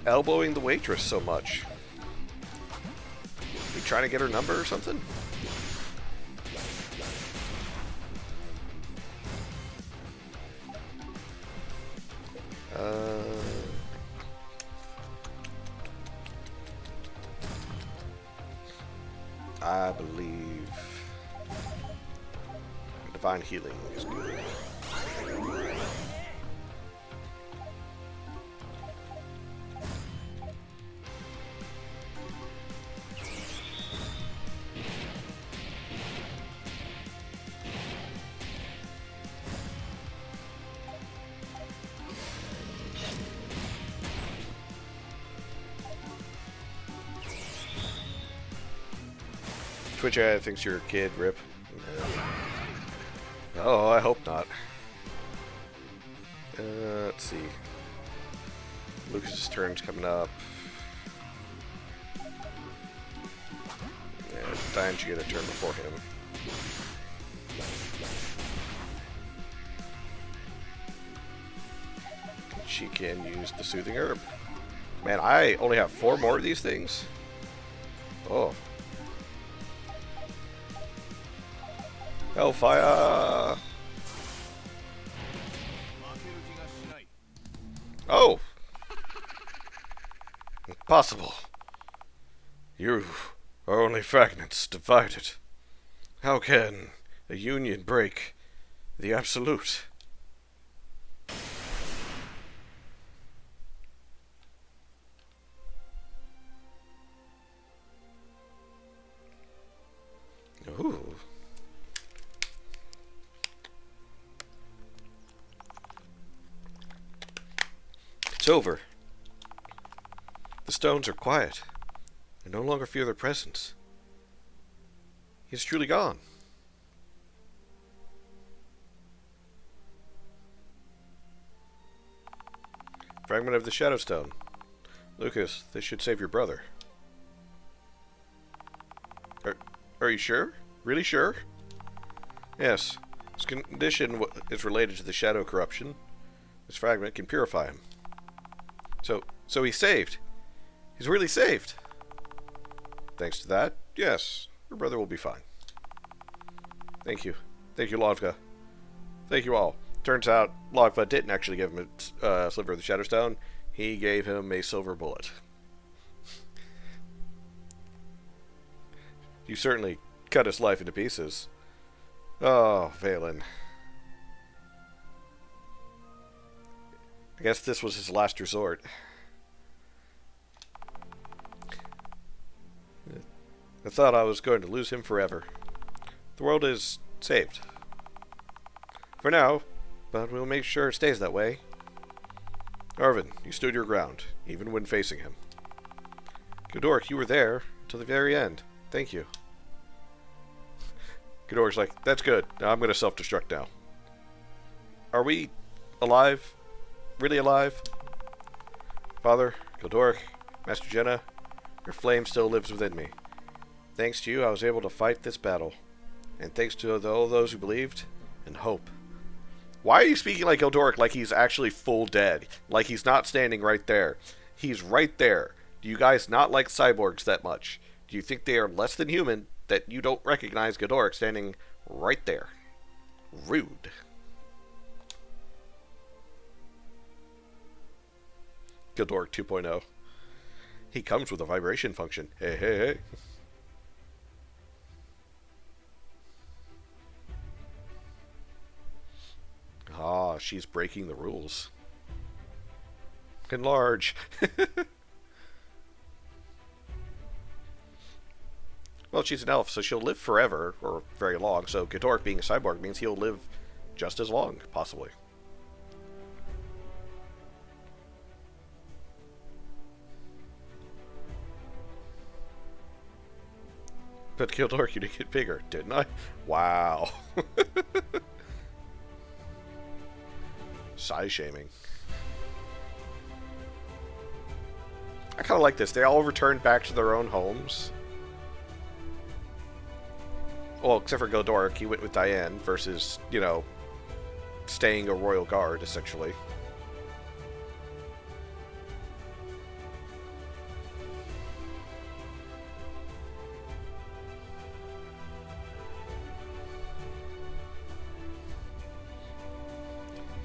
elbowing the waitress so much? You trying to get her number or something? I believe divine healing is good. Twitch AI thinks you're a kid, Rip. Oh, I hope not. Let's see. Lucas's turn's coming up. Yeah, Diane should get a turn before him. She can use the soothing herb. Man, I only have 4 more of these things. Oh. Hellfire! Oh! Impossible. You are only fragments divided. How can a union break the absolute? Ooh. It's over. The stones are quiet. I no longer fear their presence. He is truly gone. Fragment of the Shadow Stone. Lucas, this should save your brother. Are you sure? Really sure? Yes. His condition is related to the shadow corruption. This fragment can purify him. So he's saved. He's really saved. Thanks to that, yes, your brother will be fine. Thank you. Thank you, Logva. Thank you all. Turns out, Logva didn't actually give him a sliver of the Shadow Stone. He gave him a silver bullet. You certainly cut his life into pieces. Oh, Valen. I guess this was his last resort. I thought I was going to lose him forever. The world is saved. For now, but we'll make sure it stays that way. Arvin, you stood your ground, even when facing him. Godork, you were there until the very end. Thank you. Godork's like, that's good. Now I'm going to self-destruct now. Are we alive? Really alive? Father, Godork, Master Jenna, your flame still lives within me. Thanks to you, I was able to fight this battle. And thanks to all those who believed and hope. Why are you speaking like Godork like he's actually full dead? Like he's not standing right there. He's right there. Do you guys not like cyborgs that much? Do you think they are less than human that you don't recognize Godork standing right there? Rude. Godork 2.0. He comes with a vibration function. Hey, hey, hey. Ah, she's breaking the rules. Enlarge. Well, Well, she's an elf, so she'll live forever, or very long. So Ghidorah being a cyborg means he'll live just as long, possibly. But Ghidorah, you did get bigger, didn't I? Wow. Size shaming. I kind of like this. They all returned back to their own homes. Well, except for Ghidorah, he went with Diane versus, you know, staying a royal guard, essentially.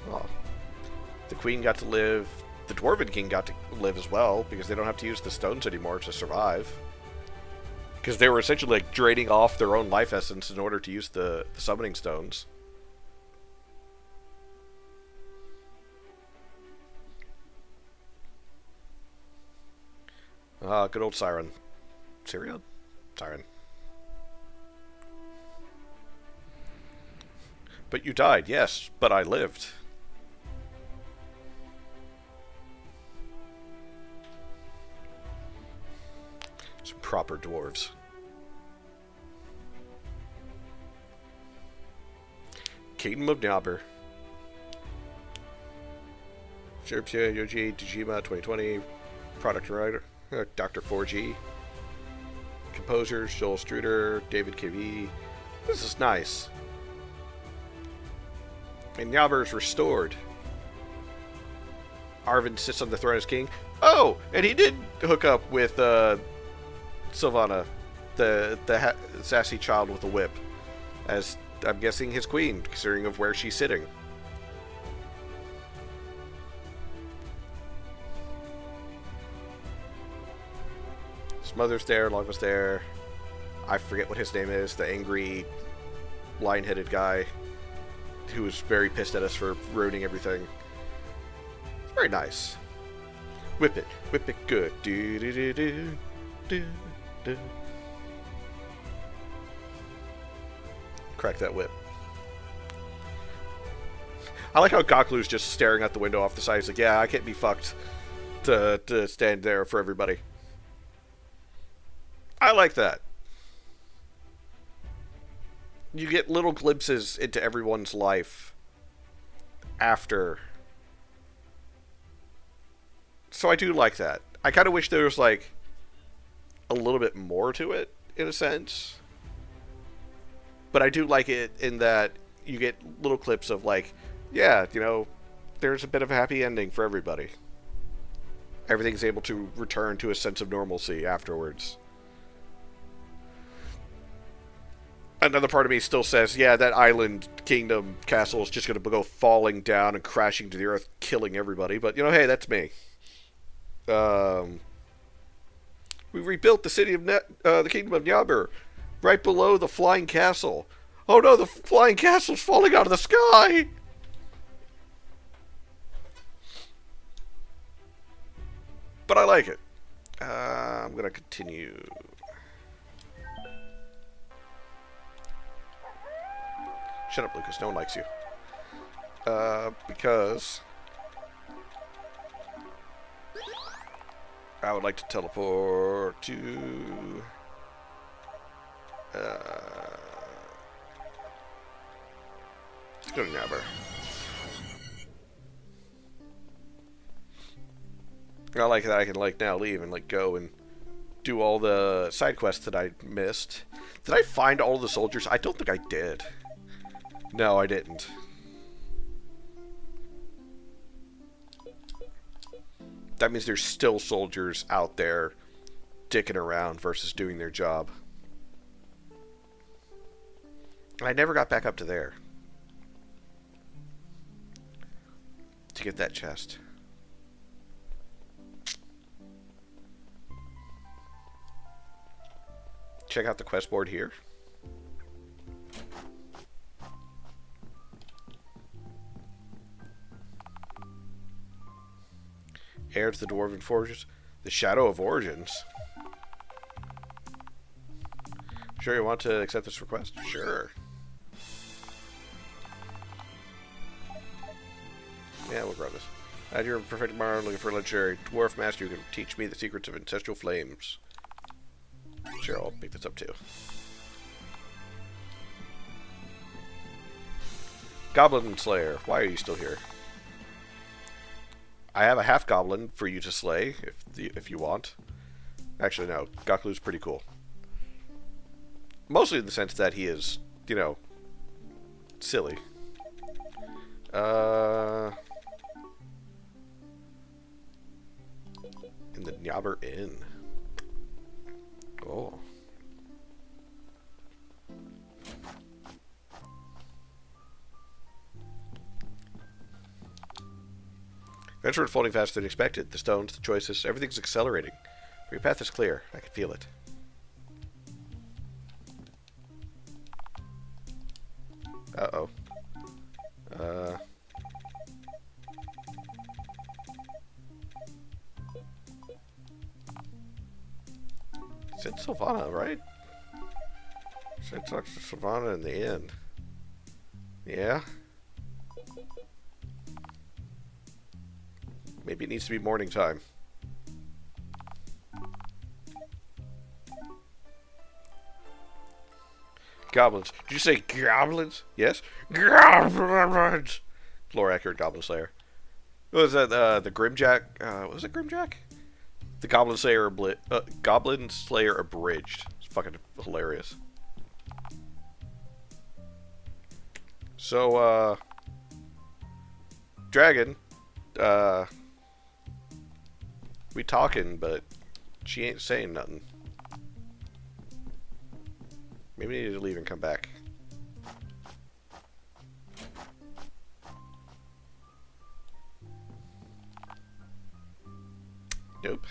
Well, the queen got to live. The Dwarven King got to live as well, because they don't have to use the stones anymore to survive. Because they were essentially like draining off their own life essence in order to use the summoning stones. Ah, good old Siren. Sirion? Siren. But you died, yes, but I lived. Some proper dwarves. Kingdom of Nyabur. Sherpia, Yoji, Dejima, 2020. Product writer, Dr. 4G. Composers, Joel Struder, David KV. This is nice. And Nyabur is restored. Arvin sits on the throne as king. Oh, and he did hook up with Sylvana, the sassy child with a whip, as I'm guessing his queen, considering of where she's sitting. His mother's there, Long was there. I forget what his name is, the angry, lion-headed guy who was very pissed at us for ruining everything. It's very nice. Whip it good. Do do do do do do. Crack that whip. I like how Goklu's just staring out the window off the side. He's like, yeah, I can't be fucked to stand there for everybody. I like that. You get little glimpses into everyone's life after. So I do like that. I kind of wish there was, like, a little bit more to it, in a sense. But I do like it in that you get little clips of, like, yeah, you know, there's a bit of a happy ending for everybody. Everything's able to return to a sense of normalcy afterwards. Another part of me still says, yeah, that island kingdom castle is just going to go falling down and crashing to the earth, killing everybody. But, you know, hey, that's me. We rebuilt the city of the kingdom of Nyabur, right below the flying castle. Oh no, the flying castle's falling out of the sky! But I like it. I'm going to continue. Shut up, Lucas. No one likes you. Because I would like to teleport to let's go to Nyabur. I like that I can, like, now leave and, like, go and do all the side quests that I missed. Did I find all the soldiers? I don't think I did. No, I didn't. That means there's still soldiers out there dicking around versus doing their job. And I never got back up to there to get that chest. Check out the quest board here. Heir to the Dwarven Forges. The Shadow of Origins. Sure you want to accept this request? Sure. Yeah, we'll grab this. You're a perfect bard looking for a legendary dwarf master who can teach me the secrets of ancestral flames. Sure, I'll pick this up too. Goblin Slayer, why are you still here? I have a half goblin for you to slay if you want. Actually, no. Gaklu's pretty cool. Mostly in the sense that he is, you know, silly. In the Nyabur Inn. Oh. Adventure unfolding faster than expected. The stones, the choices, everything's accelerating. Your path is clear. I can feel it. Uh-oh. Said Sylvana, right? Said talk to Sylvana in the inn. Yeah? Maybe it needs to be morning time. Goblins. Did you say goblins? Yes? Goblins! Lore accurate Goblin Slayer. What was that? The Grimjack? Was it Grimjack? The Goblin Slayer Goblin Slayer Abridged. It's fucking hilarious. So, Dragon, we talking, but she ain't saying nothing. Maybe we need to leave and come back. Nope.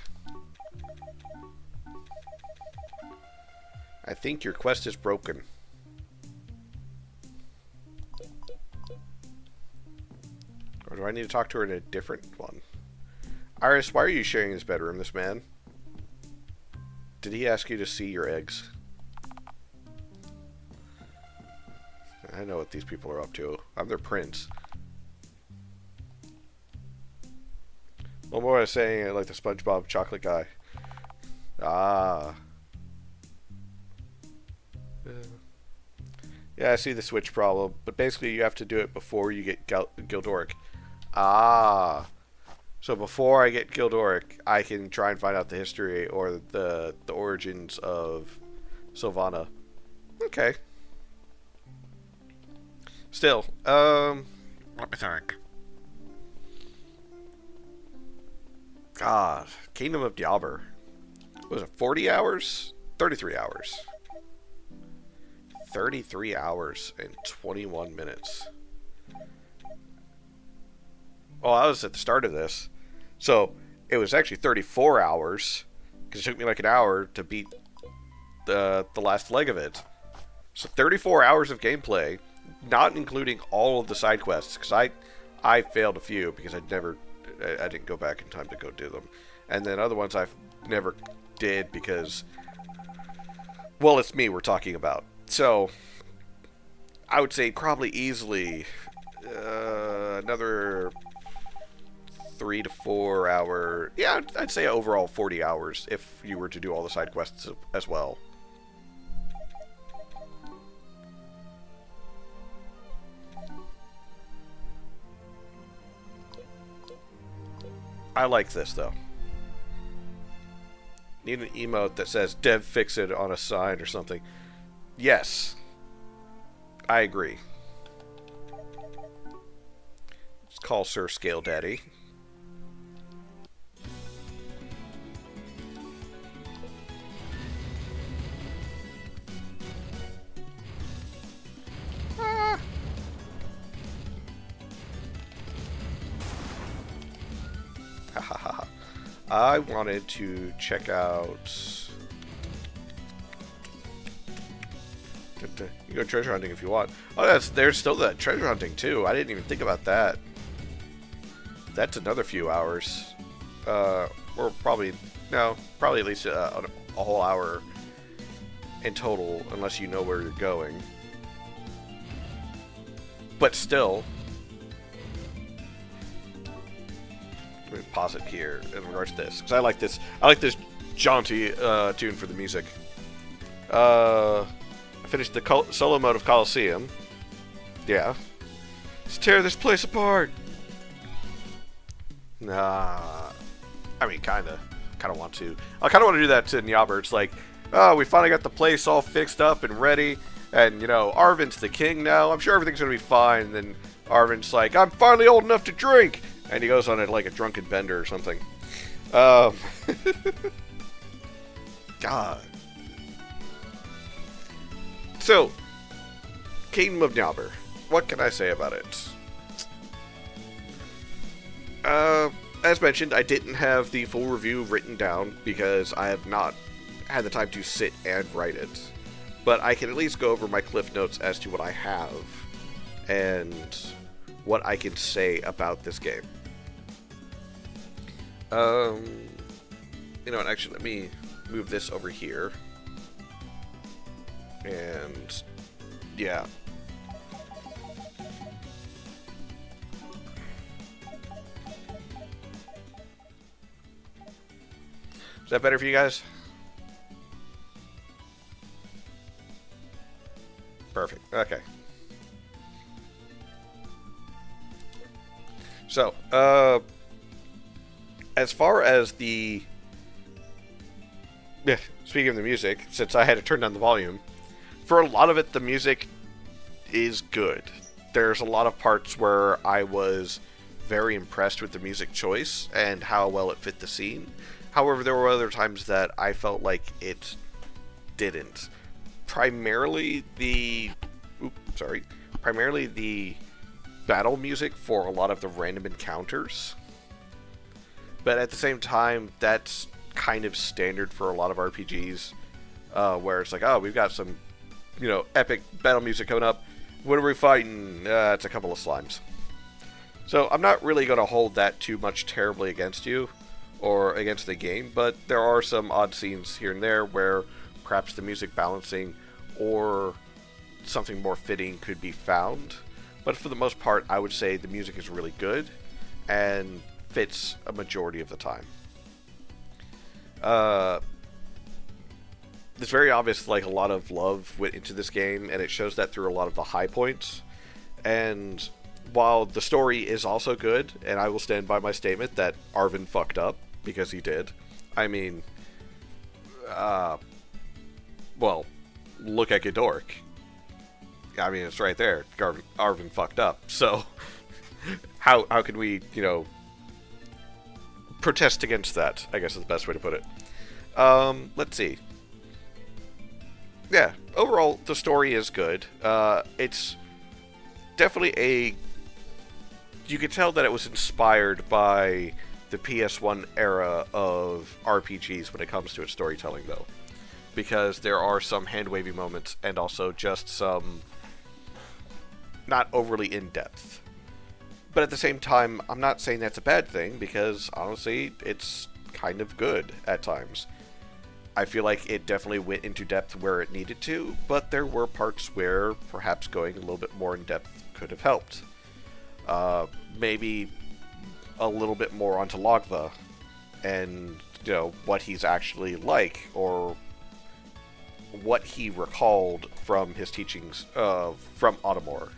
I think your quest is broken. Or do I need to talk to her in a different one? Iris, why are you sharing his bedroom, this man? Did he ask you to see your eggs? I know what these people are up to. I'm their prince. One more I was saying, like the SpongeBob chocolate guy. Ah. Yeah, I see the switch problem, but basically you have to do it before you get Gildoric. Ah. So before I get Gildoric, I can try and find out the history or the origins of Sylvana. Okay. Still, let me think. God, Kingdom of Nyabur. What was it, 40 hours? 33 hours. 33 hours and 21 minutes. Oh, I was at the start of this. So, it was actually 34 hours. Because it took me like an hour to beat the last leg of it. So, 34 hours of gameplay. Not including all of the side quests. Because I failed a few. Because I didn't go back in time to go do them. And then other ones I've never did because... Well, it's me we're talking about. So, I would say probably easily another 3 to 4 hour. Yeah, I'd say overall 40 hours if you were to do all the side quests as well. I like this though. Need an emote that says "Dev fix it" on a sign or something. Yes. I agree. Let's call Sir Scale Daddy. Ah. Ha ha ha ha. I wanted to check out... You can go treasure hunting if you want. Oh, there's still that treasure hunting too. I didn't even think about that. That's another few hours. Or probably... No, probably at least a whole hour in total, unless you know where you're going. But still, let me pause it here in regards to this, because I like this. I like this jaunty tune for the music. I finished the solo mode of Coliseum. Yeah. Let's tear this place apart. Nah. I mean, kinda want to. I kinda want to do that to Nyabur. It's like, oh, we finally got the place all fixed up and ready, and you know, Arvin's the king now. I'm sure everything's gonna be fine. And then Arvin's like, I'm finally old enough to drink, and he goes on it like a drunken bender or something. God. So, Kingdom of Nyabur. What can I say about it? As mentioned, I didn't have the full review written down because I have not had the time to sit and write it. But I can at least go over my cliff notes as to what I have and what I can say about this game. You know what, actually, let me move this over here. And, yeah. Is that better for you guys? Perfect. Okay. So, as far as the... speaking of the music, since I had to turn down the volume, for a lot of it, the music is good. There's a lot of parts where I was very impressed with the music choice and how well it fit the scene. However, there were other times that I felt like it didn't. Primarily the battle music for a lot of the random encounters. But at the same time, that's kind of standard for a lot of RPGs, where it's like, oh, we've got some, you know, epic battle music coming up. What are we fighting? It's a couple of slimes. So I'm not really going to hold that too much terribly against you or against the game, but there are some odd scenes here and there where perhaps the music balancing or something more fitting could be found. But for the most part, I would say the music is really good and fits a majority of the time. It's very obvious, like, a lot of love went into this game, and it shows that through a lot of the high points. And while the story is also good, and I will stand by my statement that Arvin fucked up, because he did. I mean, well, look at Ghidorah. I mean, it's right there. Arvin fucked up. So, how can we, you know, protest against that, I guess is the best way to put it. Let's see. Yeah, overall, the story is good. It's definitely you can tell that it was inspired by the PS1 era of RPGs when it comes to its storytelling, though. Because there are some hand-wavy moments and also just some not overly in-depth. But at the same time, I'm not saying that's a bad thing, because honestly, it's kind of good at times. I feel like it definitely went into depth where it needed to, but there were parts where perhaps going a little bit more in depth could have helped. Maybe a little bit more onto Logva and, you know, what he's actually like, or what he recalled from his teachings from Automore.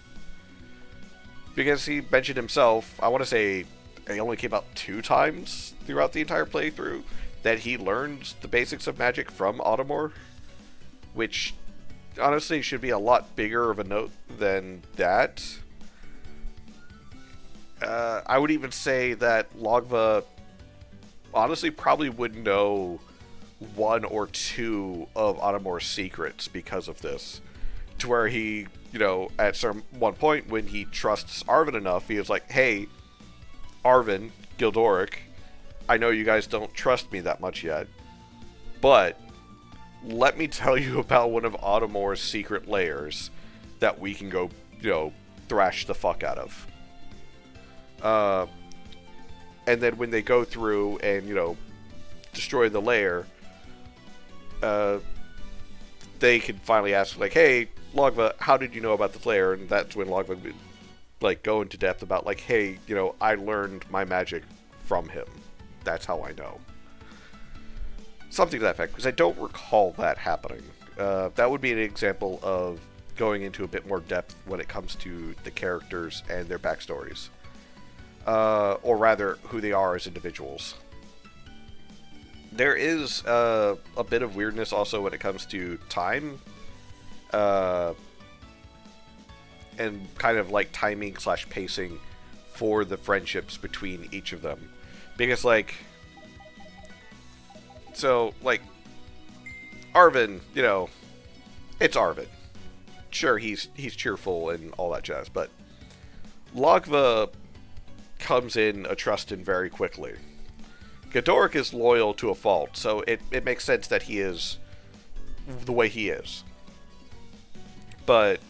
Because he mentioned himself, I want to say he only came out 2 times throughout the entire playthrough, that he learned the basics of magic from Automore, which honestly should be a lot bigger of a note than that. I would even say that Logva honestly probably would know 1 or 2 of Automore's secrets because of this. To where he, you know, at some one point when he trusts Arvin enough, he was like, hey, Arvin, Ghidorah, I know you guys don't trust me that much yet, but let me tell you about one of Automore's secret lairs that we can go, you know, thrash the fuck out of. And then when they go through and, you know, destroy the lair, they could finally ask, like, hey, Logva, how did you know about the flare? And that's when Logva would, like, go into depth about, like, hey, you know, I learned my magic from him. That's how I know. Something to that effect, because I don't recall that happening. That would be an example of going into a bit more depth when it comes to the characters and their backstories. Or rather, who they are as individuals. There is a bit of weirdness also when it comes to time. And kind of like timing / pacing for the friendships between each of them. Because, like... So, like... Arvin, you know... It's Arvin. Sure, he's cheerful and all that jazz, but... Logva comes in a trustin' very quickly. Godoric is loyal to a fault, so it makes sense that he is the way he is. But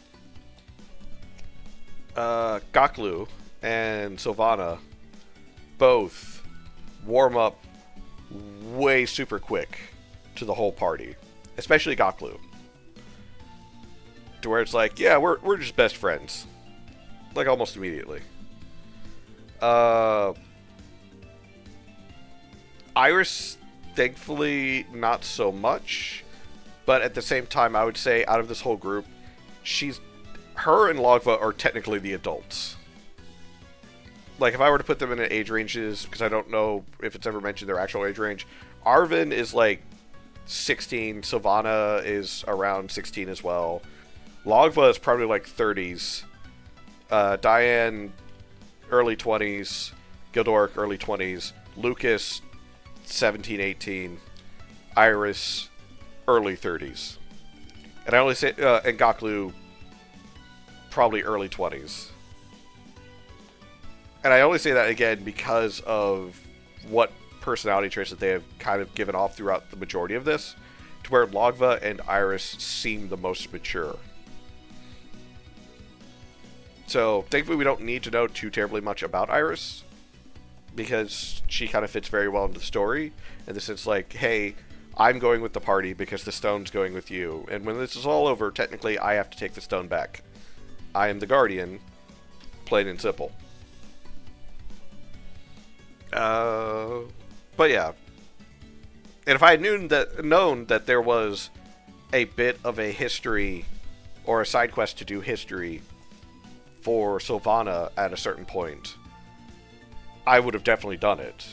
Gaklu and Sylvana both warm up way super quick to the whole party, especially Gaklu. To where it's like, yeah, we're just best friends. Like, almost immediately. Iris, thankfully, not so much. But at the same time, I would say, out of this whole group, her and Logva are technically the adults. Like, if I were to put them in an age ranges, because I don't know if it's ever mentioned their actual age range, Arvin is like 16, Sylvana is around 16 as well. Logva is probably like 30s. Diane, early 20s. Gildoric, early 20s. Lucas, 17, 18. Iris, early 30s. And I only say, and Gaklu, probably early 20s. And I only say that again because of what personality traits that they have kind of given off throughout the majority of this, to where Logva and Iris seem the most mature. So, thankfully we don't need to know too terribly much about Iris, because she kind of fits very well into the story, in the sense like, hey, I'm going with the party because the stone's going with you, and when this is all over, technically I have to take the stone back. I am the guardian, plain and simple. But yeah. And if I had known that there was a bit of a history, or a side quest to do history, for Sylvana at a certain point, I would have definitely done it.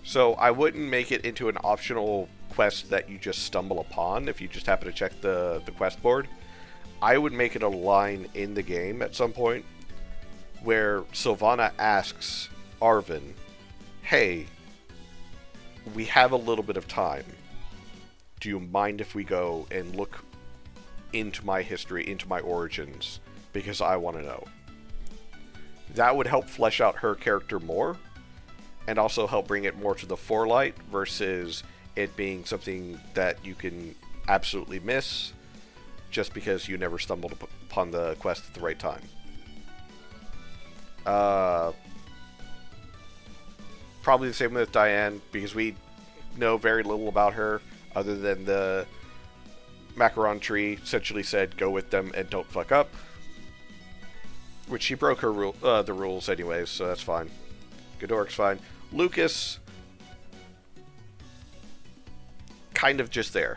So I wouldn't make it into an optional quest that you just stumble upon if you just happen to check the quest board. I would make it a line in the game at some point where Sylvana asks Arvin, hey, we have a little bit of time. Do you mind if we go and look into my history, into my origins? Because I want to know. That would help flesh out her character more, and also help bring it more to the forelight, versus it being something that you can absolutely miss just because you never stumbled upon the quest at the right time. Probably the same with Diane, because we know very little about her, other than the macaron tree essentially said, go with them and don't fuck up. Which she broke her the rules anyways, so that's fine. Godoric's fine. Lucas, kind of just there.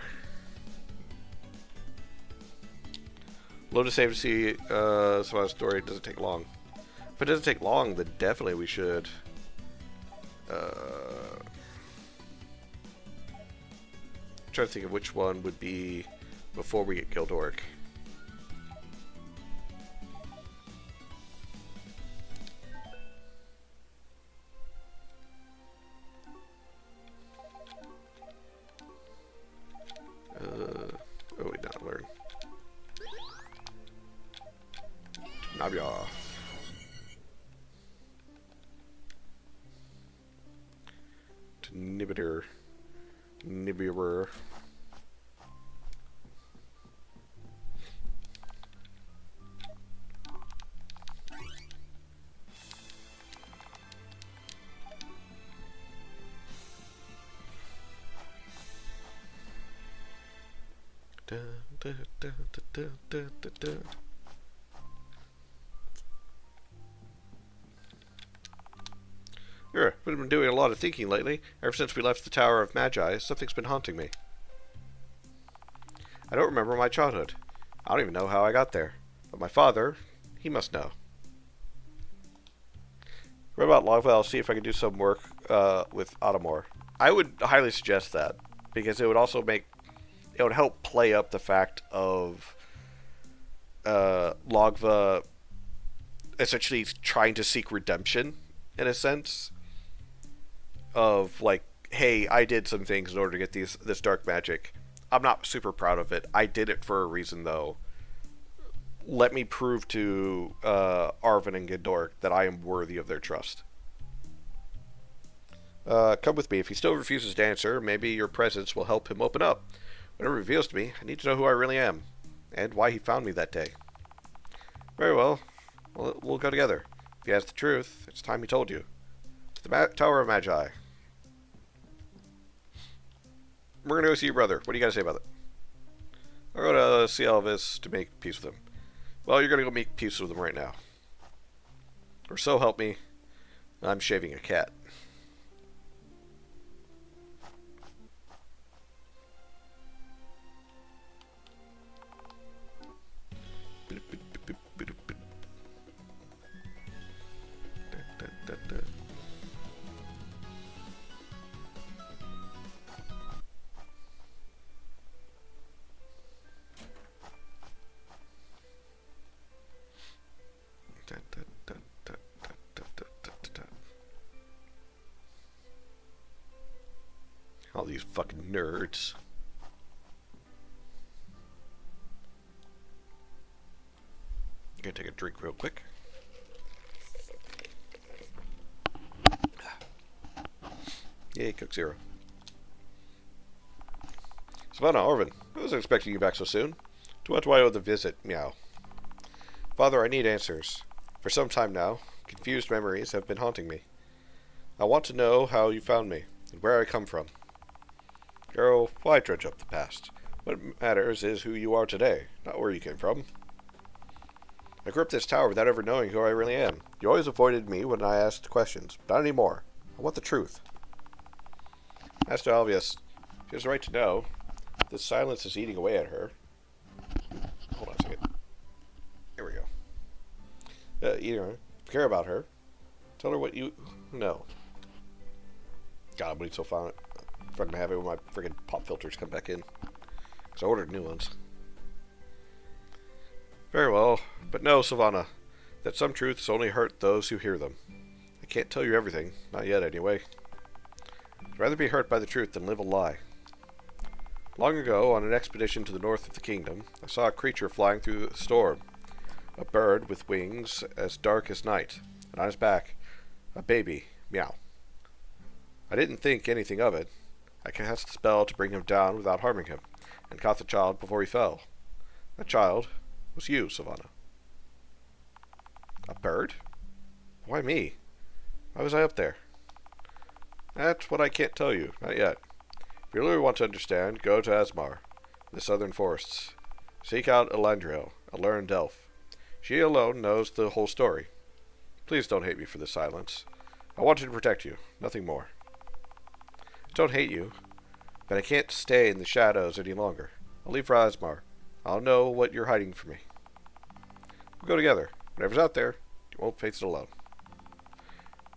Load to save to see some of the story. It doesn't take long. If it doesn't take long, then definitely we should. Trying to think of which one would be before we get Gildoric. Oh, we don't learn. Nyabur. Nyabur. Nyabur. Sure, I've been doing a lot of thinking lately. Ever since we left the Tower of Magi, something's been haunting me. I don't remember my childhood. I don't even know how I got there. But my father, he must know. What about Logville? I'll see if I can do some work with Automore. I would highly suggest that, because it would also it would help play up the fact of Logva essentially trying to seek redemption, in a sense, of like, hey, I did some things in order to get this dark magic. I'm not super proud of it. I did it for a reason, though. Let me prove to Arvin and Ghidorah that I am worthy of their trust. Come with me. If he still refuses to answer, maybe your presence will help him open up. Whatever it reveals to me, I need to know who I really am, and why he found me that day. Very well. We'll go together. If he has the truth, it's time he told you. To the Tower of Magi. We're going to go see your brother. What do you got to say about it? I'll go to see Elvis to make peace with him. Well, you're going to go make peace with him right now. Or so help me, I'm shaving a cat. All these fucking nerds. I'm gonna take a drink real quick. Yay, Coke Zero. Savannah, Orvin, I wasn't expecting you back so soon. To what do I owe the visit? Meow. Father, I need answers. For some time now, confused memories have been haunting me. I want to know how you found me, and where I come from. Girl, why dredge up the past? What matters is who you are today, not where you came from. I grew up this tower without ever knowing who I really am. You always avoided me when I asked questions, but not anymore. I want the truth. As to Alvius, she has the right to know. The silence is eating away at her. Hold on a second. Here we go. Either care about her. Tell her what you know. God, I'm waiting so far. I'm gonna have it when my friggin' pop filters come back in. Because I ordered new ones. Very well, but know, Savannah, that some truths only hurt those who hear them. I can't tell you everything, not yet anyway. I'd rather be hurt by the truth than live a lie. Long ago, on an expedition to the north of the kingdom, I saw a creature flying through the storm. A bird with wings as dark as night, and on his back, a baby, meow. I didn't think anything of it. I cast a spell to bring him down without harming him, and caught the child before he fell. That child was you, Savannah. A bird? Why me? Why was I up there? That's what I can't tell you, not yet. If you really want to understand, go to Asmar, the southern forests. Seek out Elandriel, a learned elf. She alone knows the whole story. Please don't hate me for the silence. I wanted to protect you, nothing more. I don't hate you, but I can't stay in the shadows any longer. I'll leave for Asmar. I'll know what you're hiding from me. We'll go together. Whatever's out there, you won't face it alone.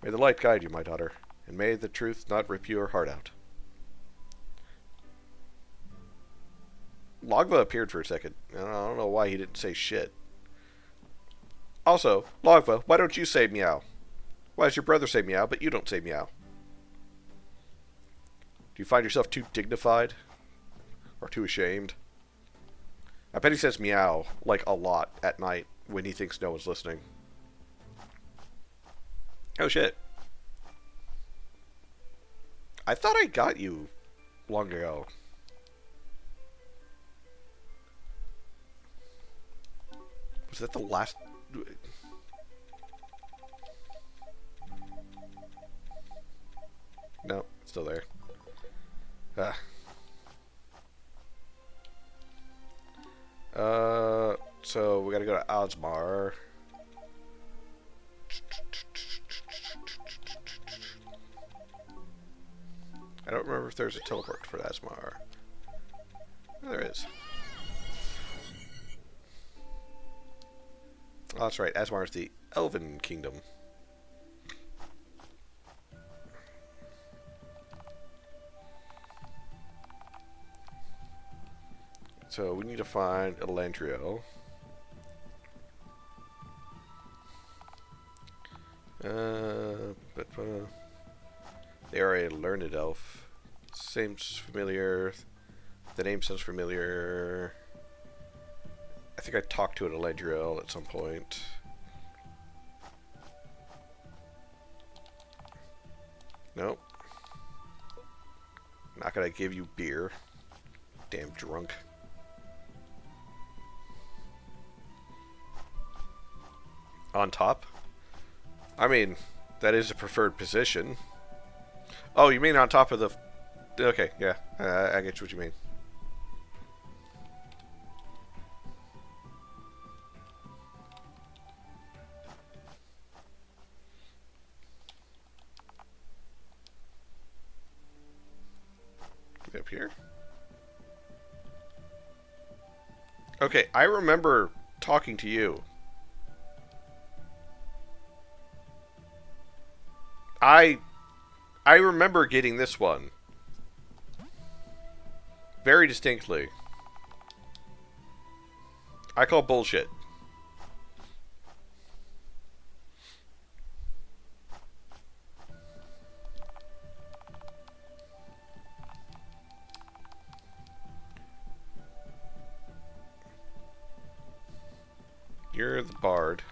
May the light guide you, my daughter, and may the truth not rip your heart out. Logva appeared for a second. I don't know why he didn't say shit. Also, Logva, why don't you say meow? Why does your brother say meow, but you don't say meow? Do you find yourself too dignified? Or too ashamed? I bet he says meow, like, a lot at night when he thinks no one's listening. Oh, shit. I thought I got you long ago. Was that the last... No, it's still there. So we gotta go to Osmar. I don't remember if there's a teleport for Asmar. Oh, there is. Oh, that's right. Asmar is the Elven Kingdom. So we need to find Elandriel. But they are a learned elf. Seems familiar. The name sounds familiar. I think I talked to an Elandriel at some point. Nope. Not gonna give you beer. Damn drunk. On top? I mean, that is a preferred position. Oh, you mean on top of the... Okay, yeah. I get what you mean. Up here? Okay, I remember talking to you. I remember getting this one very distinctly. I call bullshit. You're the bard.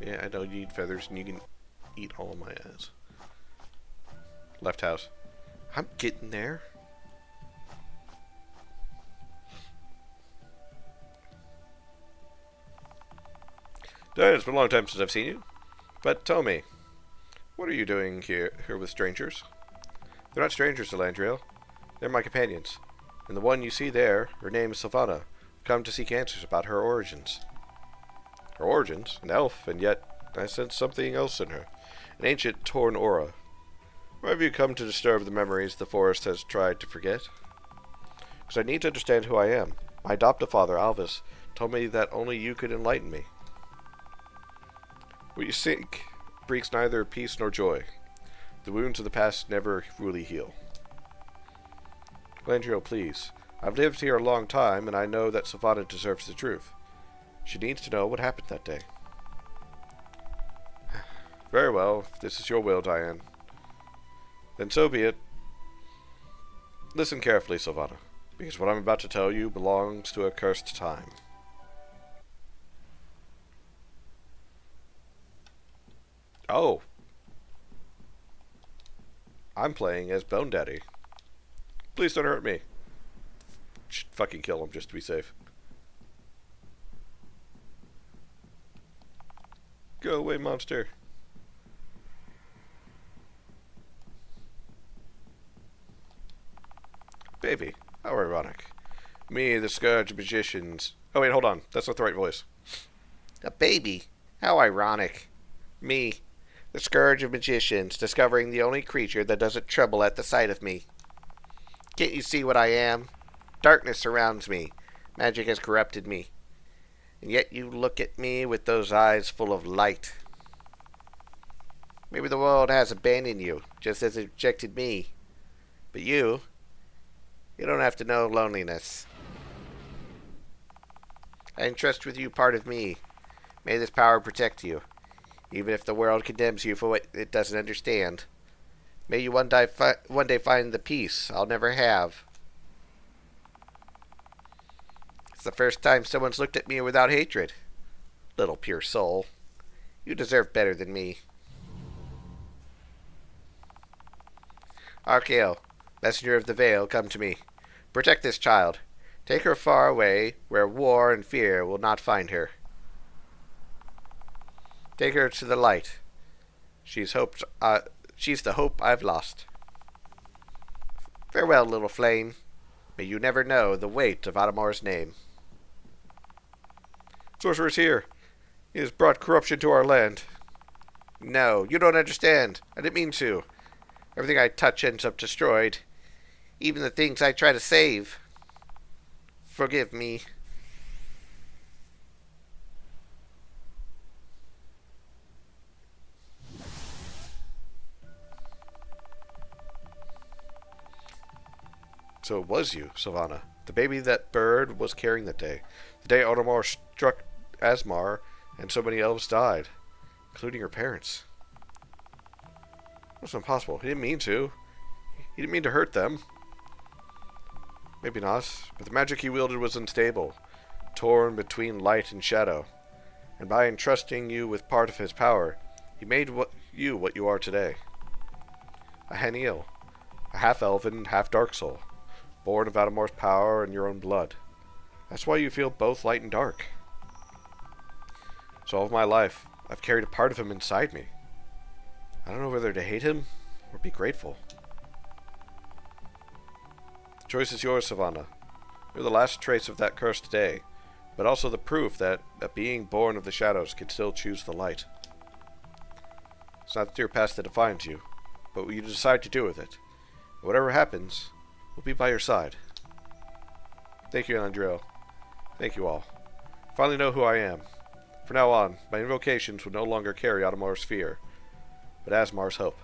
Yeah, I know you need feathers and you can eat all of my ass. Left house. I'm getting there. It's been a long time since I've seen you. But tell me, what are you doing here with strangers? They're not strangers to Landriel. They're my companions. And the one you see there, her name is Sylvana. Come to seek answers about her origins. Her origins? An elf, and yet I sense something else in her. An ancient torn aura. Or have you come to disturb the memories the forest has tried to forget? Because I need to understand who I am. My adoptive father, Alvis, told me that only you could enlighten me. What you seek brings neither peace nor joy. The wounds of the past never really heal. Landriel, please. I've lived here a long time, and I know that Sylvana deserves the truth. She needs to know what happened that day. Very well, if this is your will, Diane. Then so be it. Listen carefully, Sylvana, because what I'm about to tell you belongs to a cursed time. Oh. I'm playing as Bone Daddy. Please don't hurt me. Should fucking kill him just to be safe. Go away, monster. Baby, how ironic. Me, the scourge of magicians. Oh wait, hold on. That's not the right voice. A baby? How ironic. Me, the scourge of magicians, discovering the only creature that doesn't tremble at the sight of me. Can't you see what I am? Darkness surrounds me. Magic has corrupted me. And yet you look at me with those eyes full of light. Maybe the world has abandoned you, just as it rejected me. But you don't have to know loneliness. I entrust with you part of me. May this power protect you, even if the world condemns you for what it doesn't understand. May you one day find the peace I'll never have. It's the first time someone's looked at me without hatred. Little pure soul. You deserve better than me. Archael, messenger of the Veil, come to me. Protect this child. Take her far away, where war and fear will not find her. Take her to the light. She's the hope I've lost. Farewell, little flame. May you never know the weight of Adamar's name. Sorcerer's here. He has brought corruption to our land. No, you don't understand. I didn't mean to. Everything I touch ends up destroyed. Even the things I try to save. Forgive me. So it was you, Sylvana. The baby that bird was carrying that day. The day Audemars struck Asmar and so many elves died, including her parents. That's impossible. He didn't mean to. He didn't mean to hurt them. Maybe not, but the magic he wielded was unstable, torn between light and shadow. And by entrusting you with part of his power, he made what you are today. A Haniel, a half-elven, half-dark soul, born of Adamar's power and your own blood. That's why you feel both light and dark. So all of my life, I've carried a part of him inside me. I don't know whether to hate him or be grateful. The choice is yours, Savannah. You're the last trace of that curse today, but also the proof that a being born of the shadows can still choose the light. It's not your past that defines you, but what you decide to do with it. Whatever happens, we'll be by your side. Thank you, Andreo. Thank you all. Finally know who I am. From now on, my invocations will no longer carry Audemars' fear, but Asmar's hope.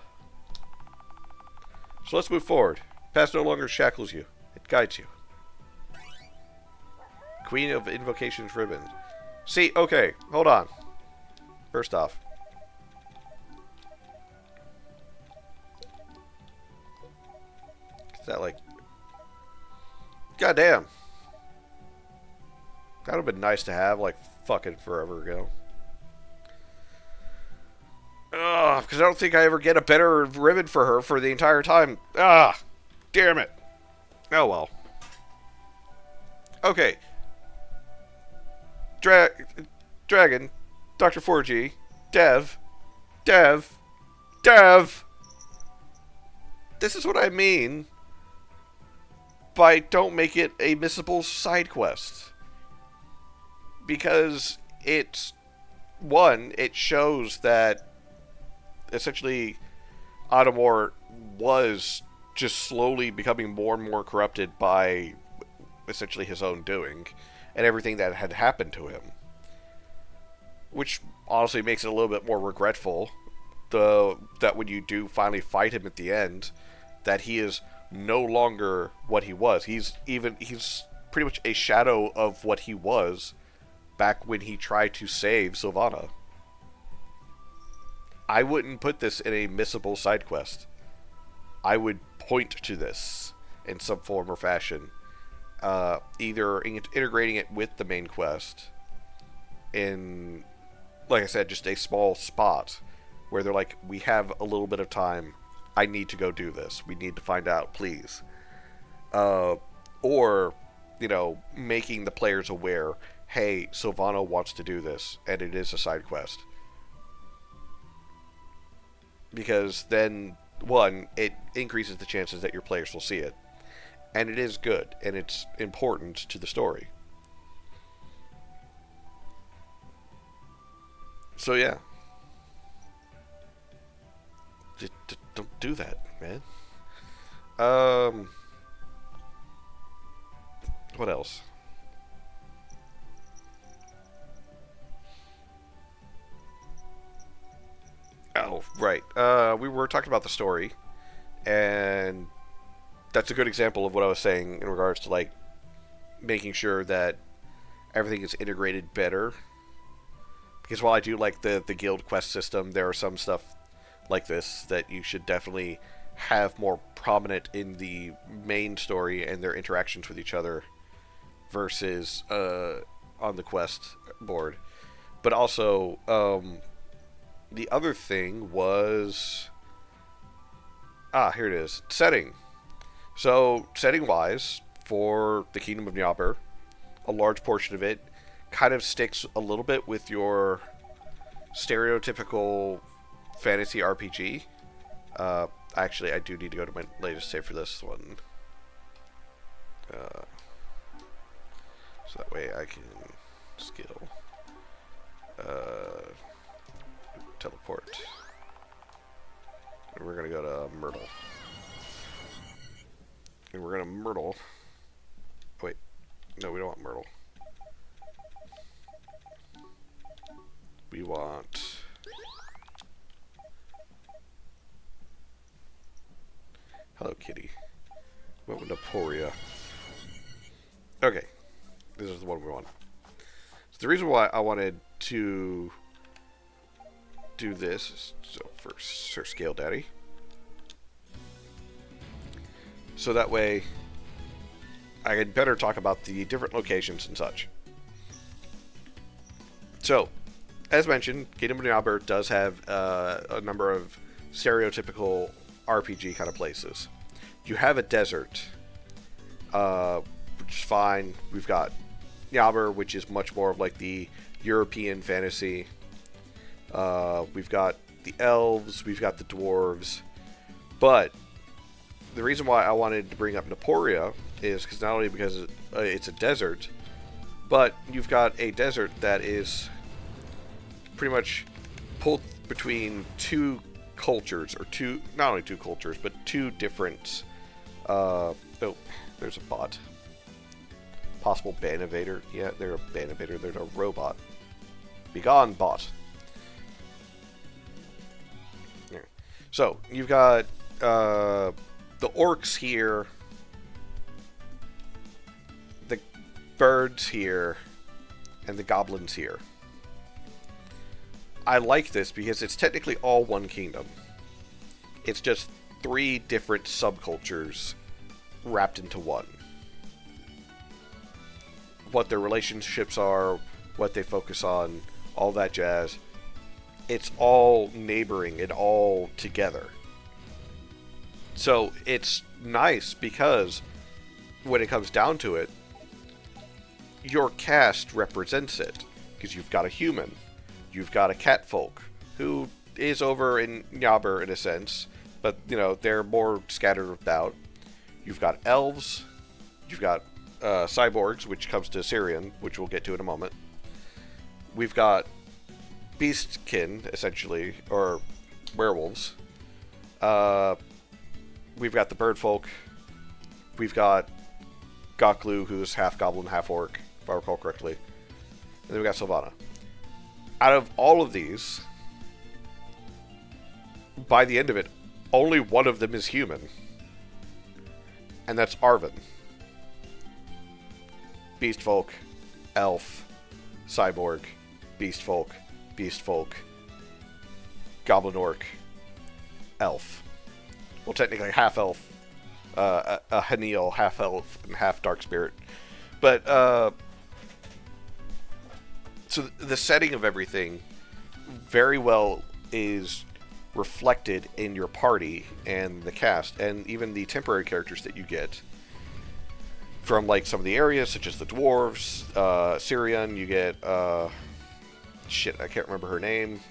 So let's move forward. Past no longer shackles you. It guides you. Queen of Invocations ribbon. See, okay, hold on. First off. Is that like... Goddamn. That would have been nice to have, like, fucking forever ago. Ugh, because I don't think I ever get a better ribbon for her for the entire time. Ah, damn it. Oh, well. Okay. Dragon, Dr. 4G, Dev. This is what I mean by don't make it a missable side quest. Because it's, one, it shows that essentially Audemars was just slowly becoming more and more corrupted by essentially his own doing and everything that had happened to him. Which honestly makes it a little bit more regretful that when you do finally fight him at the end, that he is no longer what he was. He's pretty much a shadow of what he was back when he tried to save Sylvana. I wouldn't put this in a missable side quest. I would point to this in some form or fashion. Either integrating it with the main quest in, like I said, just a small spot where they're like, we have a little bit of time. I need to go do this. We need to find out, please. Or, you know, making the players aware, hey, Sylvana wants to do this, and it is a side quest. Because then, one, it increases the chances that your players will see it. And it is good, and it's important to the story. So yeah. Just don't do that, man. What else? Oh, right. We were talking about the story, and that's a good example of what I was saying in regards to, like, making sure that everything is integrated better. Because while I do like the guild quest system, there are some stuff like this that you should definitely have more prominent in the main story and their interactions with each other versus on the quest board. But also, the other thing was... here it is. Setting. So, setting-wise, for the Kingdom of Nyabur, a large portion of it kind of sticks a little bit with your stereotypical fantasy RPG. Actually, I do need to go to my latest save for this one. So that way I can skill. Teleport. And we're going to go to Myrtle. And we're going to Myrtle. Oh, wait. No, we don't want Myrtle. We want... Hello, kitty. What with Naporia? Okay. This is the one we want. So the reason why I wanted to do this is so for Sir Scale Daddy. So that way I can better talk about the different locations and such. So, as mentioned, Kingdom of Nyabur does have a number of stereotypical RPG kind of places. You have a desert, which is fine. We've got Nyabur, which is much more of like the European fantasy. We've got the elves, we've got the dwarves. But the reason why I wanted to bring up Naporia is because not only because it's a desert, but you've got a desert that is pretty much pulled between two cultures, or two, not only two cultures, but two different, oh, there's a bot. Possible ban evader. Yeah, they're a ban evader, they're a robot. Begone, bot. Yeah. So, you've got, the orcs here, the birds here, and the goblins here. I like this because it's technically all one kingdom. It's just 3 different subcultures wrapped into one. What their relationships are, what they focus on, all that jazz. It's all neighboring and all together. So it's nice because when it comes down to it, your cast represents it. Because you've got a human. You've got a catfolk, who is over in Nyabur in a sense, but, you know, they're more scattered about. You've got elves, you've got cyborgs, which comes to Syrian, which we'll get to in a moment. We've got beastkin, essentially, or werewolves. We've got the birdfolk. We've got Goklu, who's half goblin, half orc, if I recall correctly. And then we've got Sylvana. Out of all of these, by the end of it, only one of them is human. And that's Arvin. Beastfolk, elf, cyborg, beastfolk, goblin orc, elf. Well, technically half elf, a Hanil, half elf, and half dark spirit. But, so the setting of everything very well is reflected in your party and the cast, and even the temporary characters that you get from, like, some of the areas, such as the dwarves, Syrian. You get shit, I can't remember her name,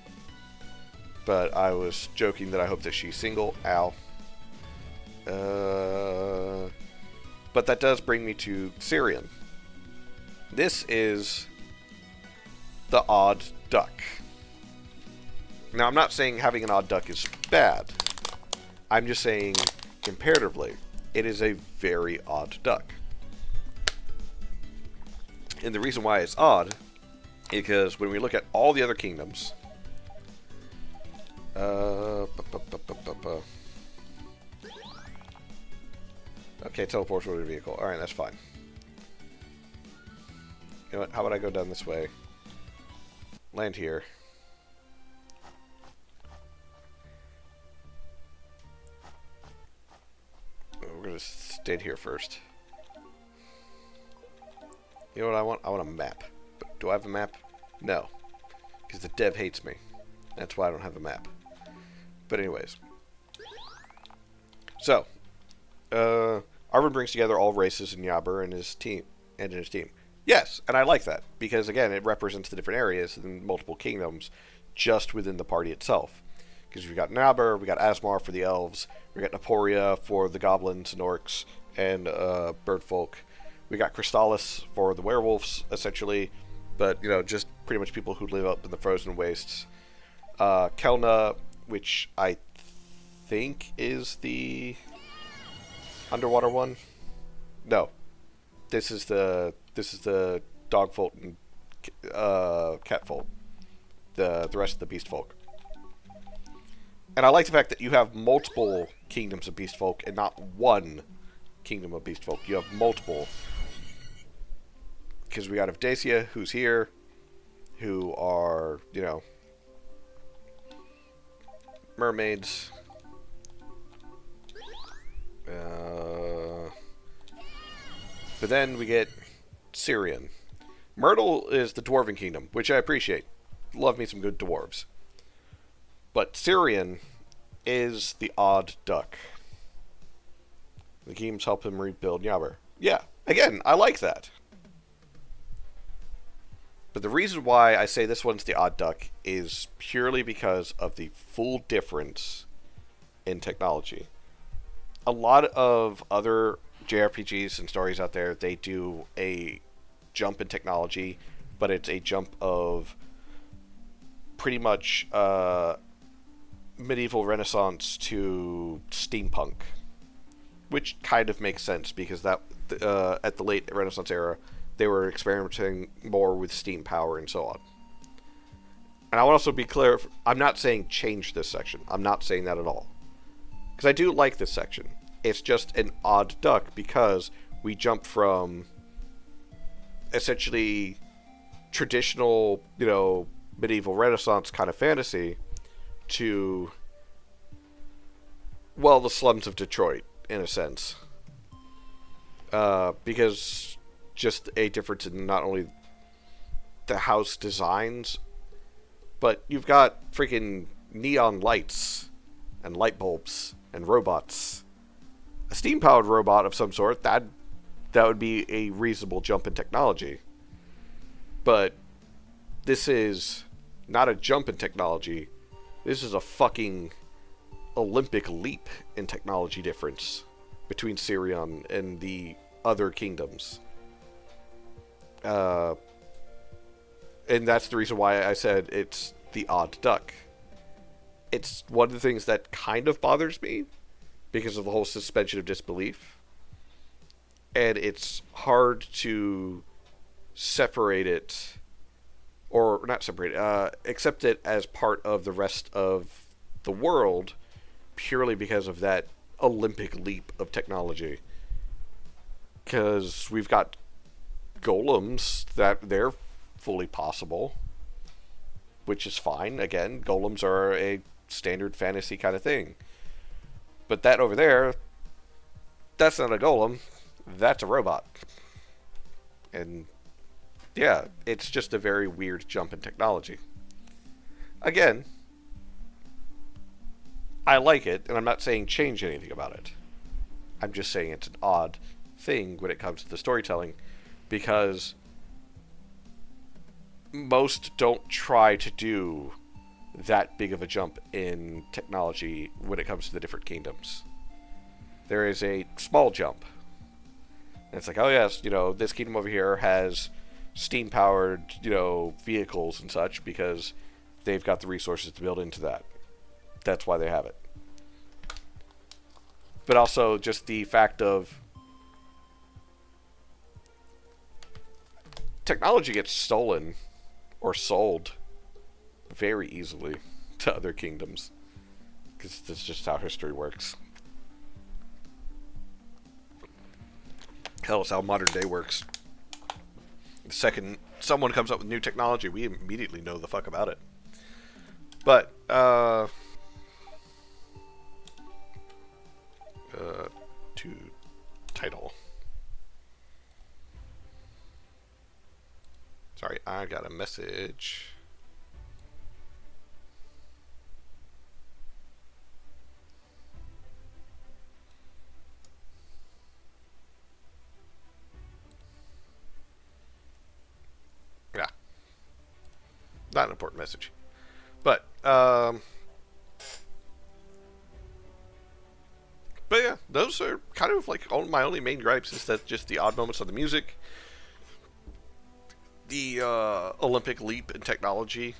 but I was joking that I hope that she's single. Ow. But that does bring me to Syrian. This is the odd duck. Now, I'm not saying having an odd duck is bad. I'm just saying, comparatively, it is a very odd duck. And the reason why it's odd is because when we look at all the other kingdoms, okay, teleports with a vehicle. Alright, that's fine. You know what? How about I go down this way? Land here. We're gonna stay here first. You know what I want? I want a map. But do I have a map? No. Because the dev hates me. That's why I don't have a map. But anyways. So. Arvin brings together all races in Nyabur and his team. Yes, and I like that. Because, again, it represents the different areas and multiple kingdoms just within the party itself. Because we've got Nyabur, we got Asmar for the elves, we got Naporia for the goblins and orcs and birdfolk. We got Crystallis for the werewolves, essentially, but just pretty much people who live up in the frozen wastes. Kelna, which I think is the underwater one. No, this is the dogfolk and catfolk. The rest of the beast folk. And I like the fact that you have multiple kingdoms of beast folk and not one kingdom of beast folk. You have multiple. Because we got Avdacia, who's here, who are, mermaids. But then we get Syrian. Myrtle is the dwarven kingdom, which I appreciate. Love me some good dwarves. But Syrian is the odd duck. The games help him rebuild Nyabur. Yeah, again, I like that. But the reason why I say this one's the odd duck is purely because of the full difference in technology. A lot of other JRPGs and stories out there, they do a jump in technology, but it's a jump of pretty much medieval Renaissance to steampunk, which kind of makes sense because that at the late Renaissance era, they were experimenting more with steam power and so on. And I want to also be clear, I'm not saying change this section. I'm not saying that at all. Because I do like this section. It's just an odd duck because we jump from essentially traditional, medieval Renaissance kind of fantasy to, well, the slums of Detroit, in a sense. Because just a difference in not only the house designs, but you've got freaking neon lights and light bulbs and robots. A steam-powered robot of some sort, that would be a reasonable jump in technology. But this is not a jump in technology. This is a fucking Olympic leap in technology difference between Sirion and the other kingdoms. And that's the reason why I said it's the odd duck. It's one of the things that kind of bothers me because of the whole suspension of disbelief. And it's hard to separate it, or not separate it, accept it as part of the rest of the world purely because of that Olympic leap of technology. Because we've got golems that they're fully possible, which is fine. Again, golems are a standard fantasy kind of thing. But that over there, that's not a golem, that's a robot. And yeah, it's just a very weird jump in technology. Again, I like it, and I'm not saying change anything about it. I'm just saying it's an odd thing when it comes to the storytelling, because most don't try to do that big of a jump in technology when it comes to the different kingdoms. There is a small jump. And it's like, oh yes, this kingdom over here has steam-powered, vehicles and such because they've got the resources to build into that. That's why they have it. But also just the fact of technology gets stolen or sold very easily to other kingdoms, because that's just how history works. Hell, it's how modern day works. The second someone comes up with new technology, we immediately know the fuck about it. But to title. Sorry, I got a message. Yeah. Not an important message. But but yeah, those are kind of like my only main gripes is that just the odd moments of the music, the Olympic leap in technology,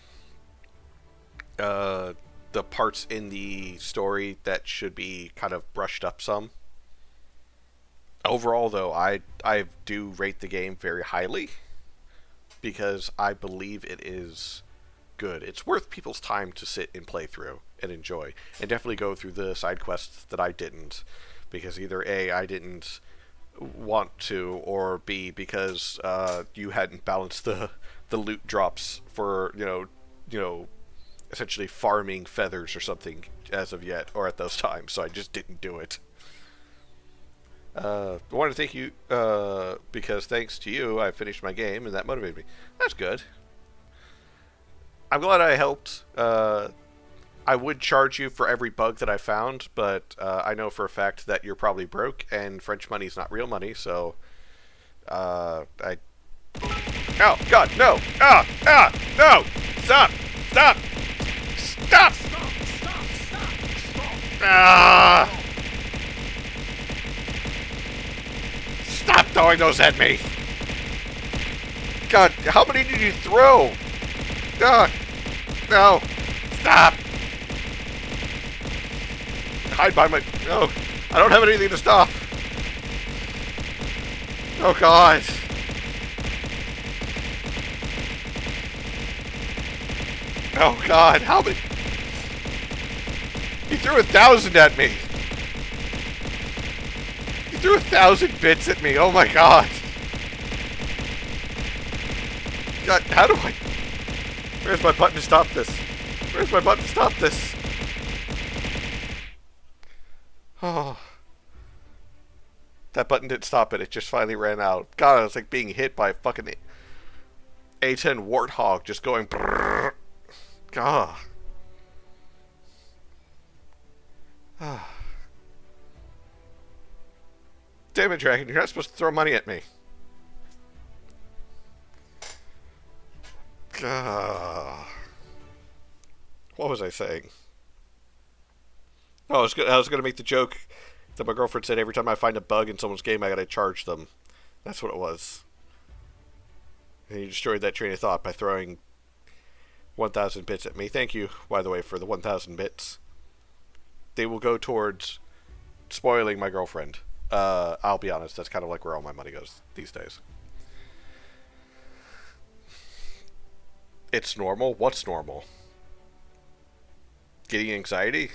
uh, the parts in the story that should be kind of brushed up some. Overall, though, I do rate the game very highly because I believe it is good. It's worth people's time to sit and play through and enjoy, and definitely go through the side quests that I didn't, because either A, I didn't want to, or B, because you hadn't balanced the loot drops for essentially farming feathers or something as of yet, or at those times, so I just didn't do it. I want to thank you because thanks to you, I finished my game, and that motivated me. That's good. I'm glad I helped. I would charge you for every bug that I found, but I know for a fact that you're probably broke, and French money is not real money, so I. Oh God, no! No! Stop! Stop! Stop! Ah! Stop throwing those at me! God, how many did you throw? No! Stop! Hide by my... No! I don't have anything to stop! Oh God! Oh God, how many... He threw 1,000 at me! He threw 1,000 bits at me, oh my God! God, how do I... Where's my button to stop this? Where's my button to stop this? Oh. That button didn't stop it, it just finally ran out. God, it was like being hit by a fucking A10 warthog just going brrrr. God. Damn it, Dragon, you're not supposed to throw money at me. God. What was I saying? Oh, I was gonna make the joke that my girlfriend said every time I find a bug in someone's game, I gotta charge them. That's what it was. And you destroyed that train of thought by throwing 1,000 bits at me. Thank you, by the way, for the 1,000 bits. They will go towards spoiling my girlfriend. I'll be honest, that's kind of like where all my money goes these days. It's normal? What's normal? Getting anxiety?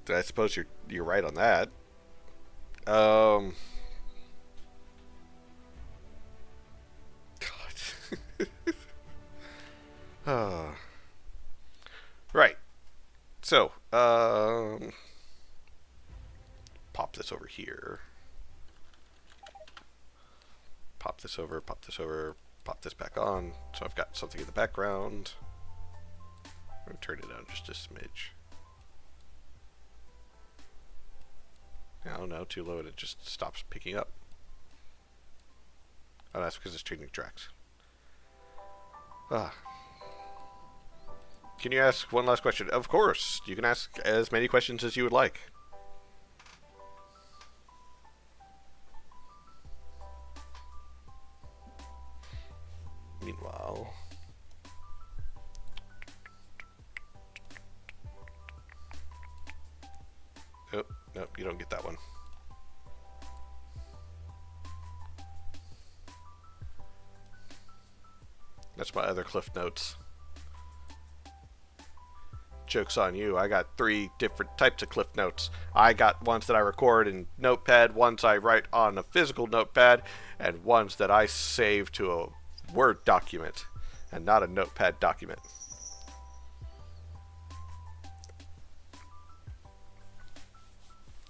I suppose you're right on that. God. Right. So, pop this over here. Pop this over, pop this over, pop this back on. So I've got something in the background. I'm going to turn it down just a smidge. Oh no, too low and it just stops picking up. Oh, that's because it's changing tracks. Ah. Can you ask one last question? Of course. You can ask as many questions as you would like. Meanwhile... Oh, nope, you don't get that one. That's my other Cliff Notes. Joke's on you. I got 3 different types of Cliff Notes. I got ones that I record in Notepad, ones I write on a physical notepad, and ones that I save to a Word document, and not a Notepad document.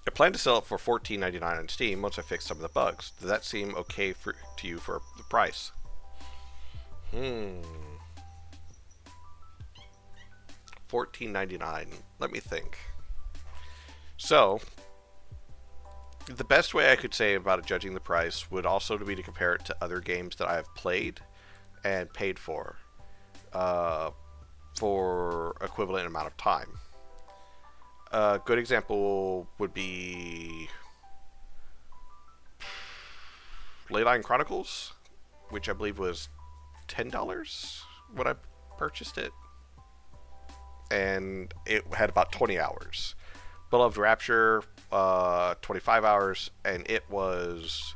I plan to sell it for $14.99 on Steam once I fix some of the bugs. Does that seem okay to you for the price? $14.99. Let me think. So, the best way I could say about judging the price would also be to compare it to other games that I have played and paid for. for equivalent amount of time. A good example would be Leyline Chronicles, which I believe was $10 when I purchased it, and it had about 20 hours. Beloved Rapture, 25 hours, and it was,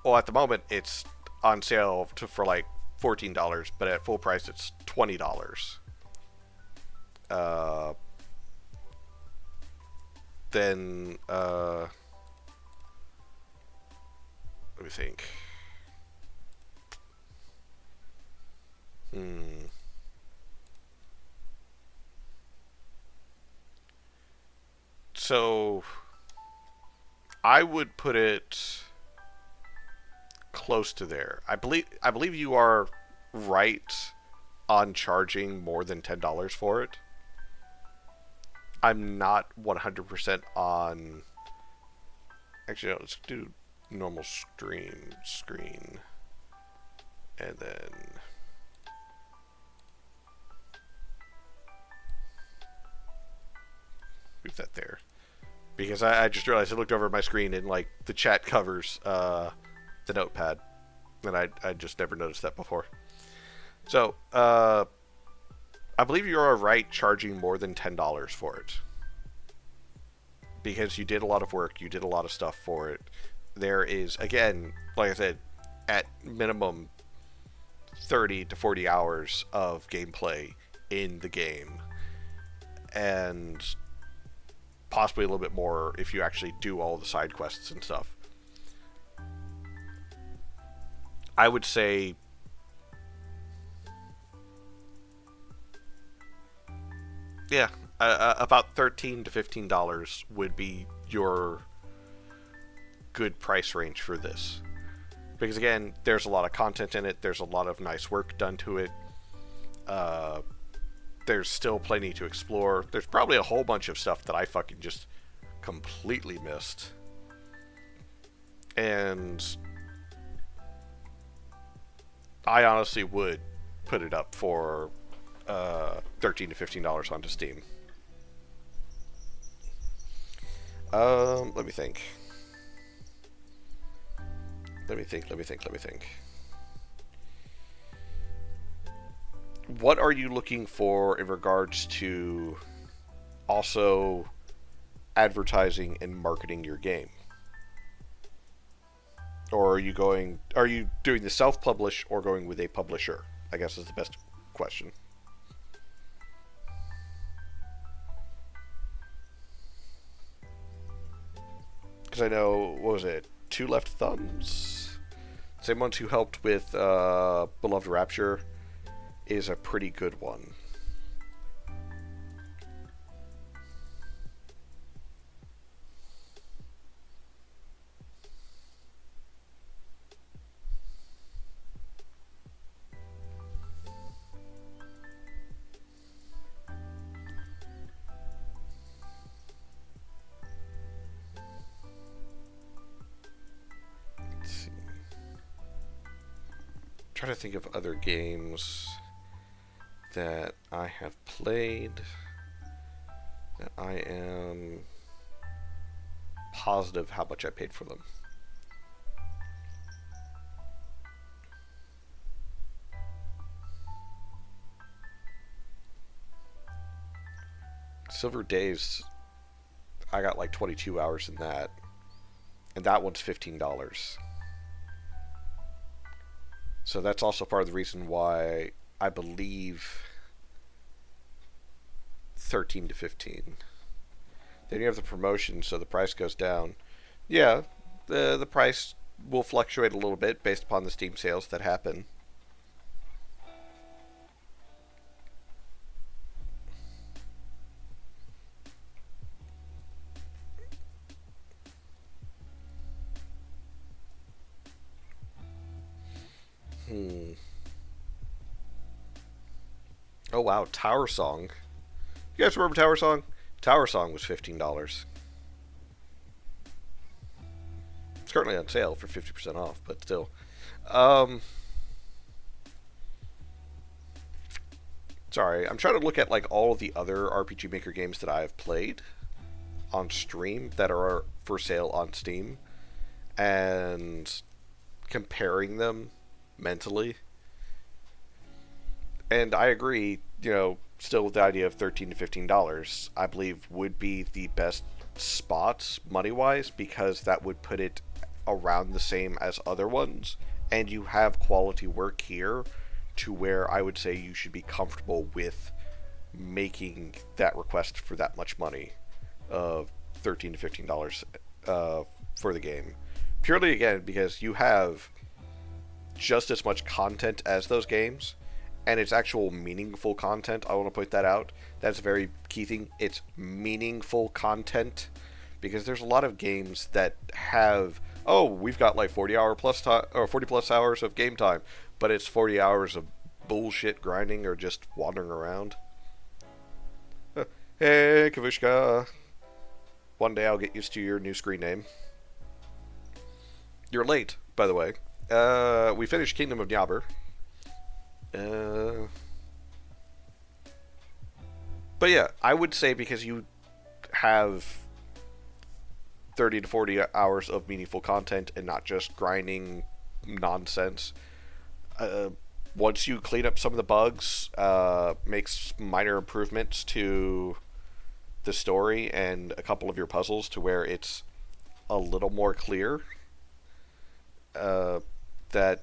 well, at the moment it's on sale for like $14, but at full price it's $20. Uh, then let me think. So I would put it close to there. I believe you are right on charging more than $10 for it. I'm not 100% on. Actually, no, let's do normal screen, and then move that there, because I just realized I looked over at my screen and like the chat covers the notepad, and I just never noticed that before. So I believe you are right charging more than $10 for it, because you did a lot of work, you did a lot of stuff for it. There is, again, like I said, at minimum 30 to 40 hours of gameplay in the game, and possibly a little bit more if you actually do all the side quests and stuff. I would say yeah, about $13 to $15 would be your good price range for this. Because again, there's a lot of content in it. There's a lot of nice work done to it. There's still plenty to explore. There's probably a whole bunch of stuff that I fucking just completely missed. And I honestly would put it up for $13 to $15 onto Steam. Let me think. Let me think. What are you looking for in regards to also advertising and marketing your game? Or are you doing the self-publish or going with a publisher? I guess is the best question. Because I know, what was it? Two Left Thumbs? Same ones who helped with Beloved Rapture is a pretty good one. Trying to think of other games that I have played that I am positive how much I paid for them. Silver Days, I got like 22 hours in that, and that one's $15. So that's also part of the reason why I believe 13 to 15. Then you have the promotion, so the price goes down. Yeah, the price will fluctuate a little bit based upon the Steam sales that happen. Oh wow, Tower Song. You guys remember Tower Song? Tower Song was $15. It's currently on sale for 50% off, but still. Sorry, I'm trying to look at like all of the other RPG Maker games that I've played on stream that are for sale on Steam and comparing them mentally. And I agree, still with the idea of $13 to $15, I believe would be the best spot money wise because that would put it around the same as other ones. And you have quality work here to where I would say you should be comfortable with making that request for that much money of $13 to $15 for the game. Purely again because you have just as much content as those games, and it's actual meaningful content. I want to point that out. That's a very key thing. It's meaningful content, because there's a lot of games that have, oh, we've got like 40 plus time or 40 plus hours of game time, but it's 40 hours of bullshit grinding or just wandering around. Hey, Kavushka. One day I'll get used to your new screen name. You're late, by the way. We finished Kingdom of Nyabur. But yeah, I would say because you have 30 to 40 hours of meaningful content and not just grinding nonsense. Once you clean up some of the bugs, make minor improvements to the story and a couple of your puzzles to where it's a little more clear, that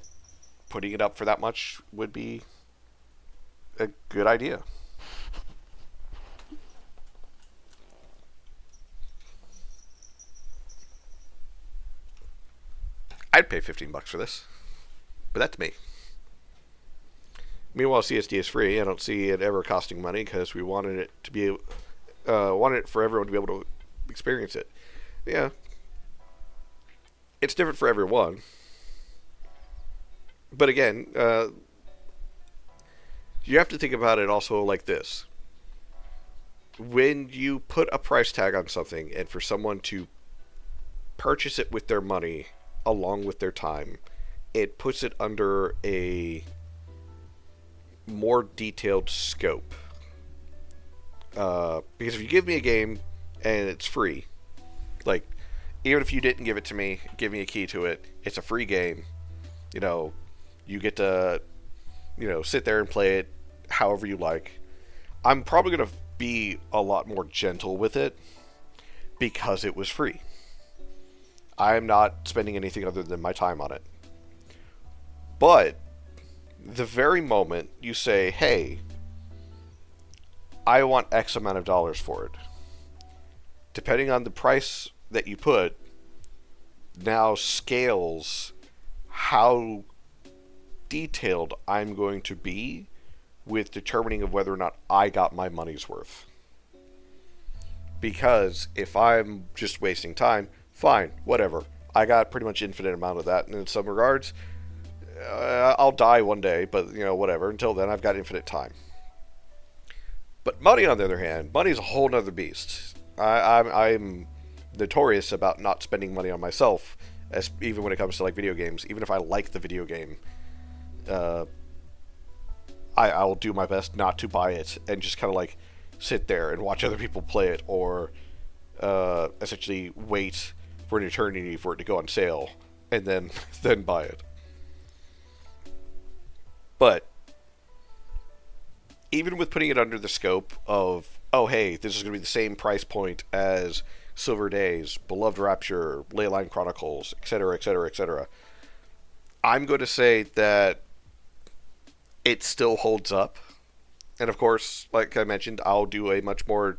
putting it up for that much would be a good idea. I'd pay $15 for this, but that's me. Meanwhile, CSD is free. I don't see it ever costing money because we wanted it to be, wanted it for everyone to be able to experience it. Yeah, it's different for everyone. But again, you have to think about it also like this. When you put a price tag on something and for someone to purchase it with their money along with their time, it puts it under a more detailed scope. Because if you give me a game and it's free, like, even if you didn't give it to me, give me a key to it, it's a free game, you get to, sit there and play it however you like. I'm probably going to be a lot more gentle with it because it was free. I'm not spending anything other than my time on it. But the very moment you say, hey, I want X amount of dollars for it, depending on the price that you put, now scales how detailed I'm going to be with determining of whether or not I got my money's worth. Because if I'm just wasting time, fine, whatever. I got pretty much infinite amount of that, and in some regards, I'll die one day, but whatever. Until then, I've got infinite time. But money, on the other hand, money's a whole nother beast. I'm notorious about not spending money on myself, even when it comes to like video games. Even if I like the video game, I'll do my best not to buy it and just kind of like sit there and watch other people play it, or essentially wait for an eternity for it to go on sale and then then buy it. But even with putting it under the scope of, oh hey, this is going to be the same price point as Silver Days, Beloved Rapture, Leyline Chronicles, etc., etc., etc., I'm going to say that it still holds up. And of course, like I mentioned, I'll do a much more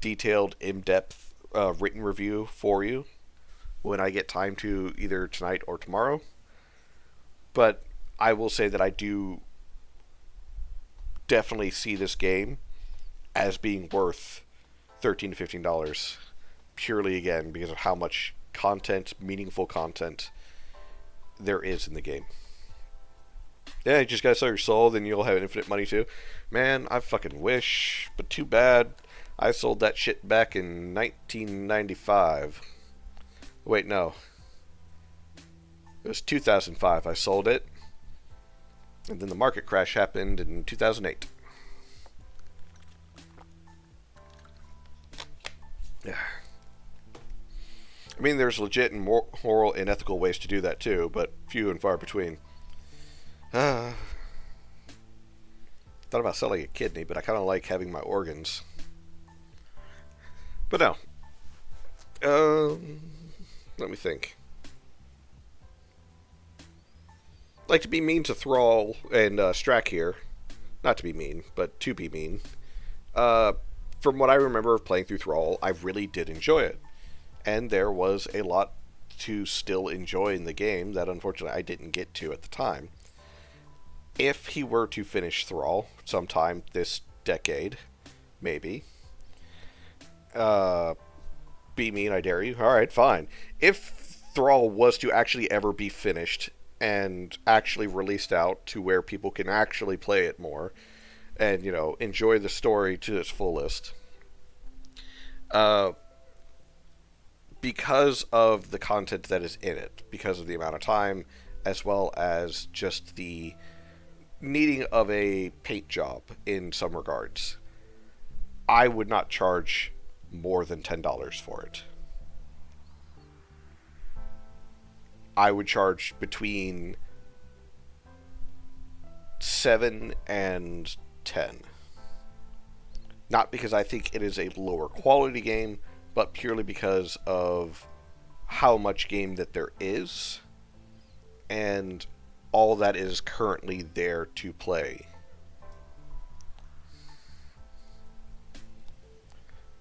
detailed, in-depth written review for you when I get time to, either tonight or tomorrow. But I will say that I do definitely see this game as being worth $13 to $15, purely again because of how much content, meaningful content, there is in the game. Yeah, you just gotta sell your soul, then you'll have infinite money too. Man, I fucking wish, but too bad. I sold that shit back in 1995. Wait, no. It was 2005 I sold it. And then the market crash happened in 2008. I mean, there's legit and moral and ethical ways to do that too, but few and far between. Thought about selling a kidney, but I kind of like having my organs. But no. Let me think. Like to be mean to Thrall and Strack here. Not to be mean, but to be mean. From what I remember of playing through Thrall, I really did enjoy it. And there was a lot to still enjoy in the game that unfortunately I didn't get to at the time. If he were to finish Thrall sometime this decade, maybe. Be mean, I dare you. Alright, fine. If Thrall was to actually ever be finished and actually released out to where people can actually play it more and, you know, enjoy the story to its fullest, because of the content that is in it, because of the amount of time, as well as just the needing of a paint job in some regards, I would not charge more than $10 for it. I would charge between 7 and 10. Not because I think it is a lower quality game, but purely because of how much game that there is and all that is currently there to play.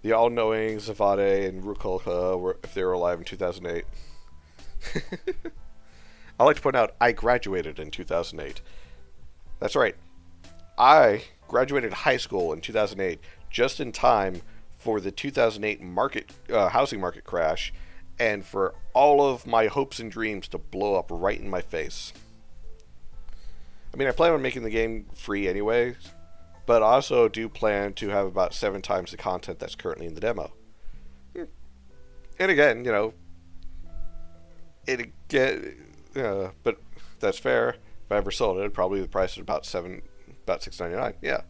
The all-knowing Zavade and Rukulka were, if they were alive in 2008. I like to point out, I graduated in 2008. That's right. I graduated high school in 2008, just in time for the 2008 housing market crash, and for all of my hopes and dreams to blow up right in my face. I mean, I plan on making the game free anyway, but I also do plan to have about 7 times the content that's currently in the demo. And again, you know, but that's fair. If I ever sold it, probably the price is about $6.99. Yeah.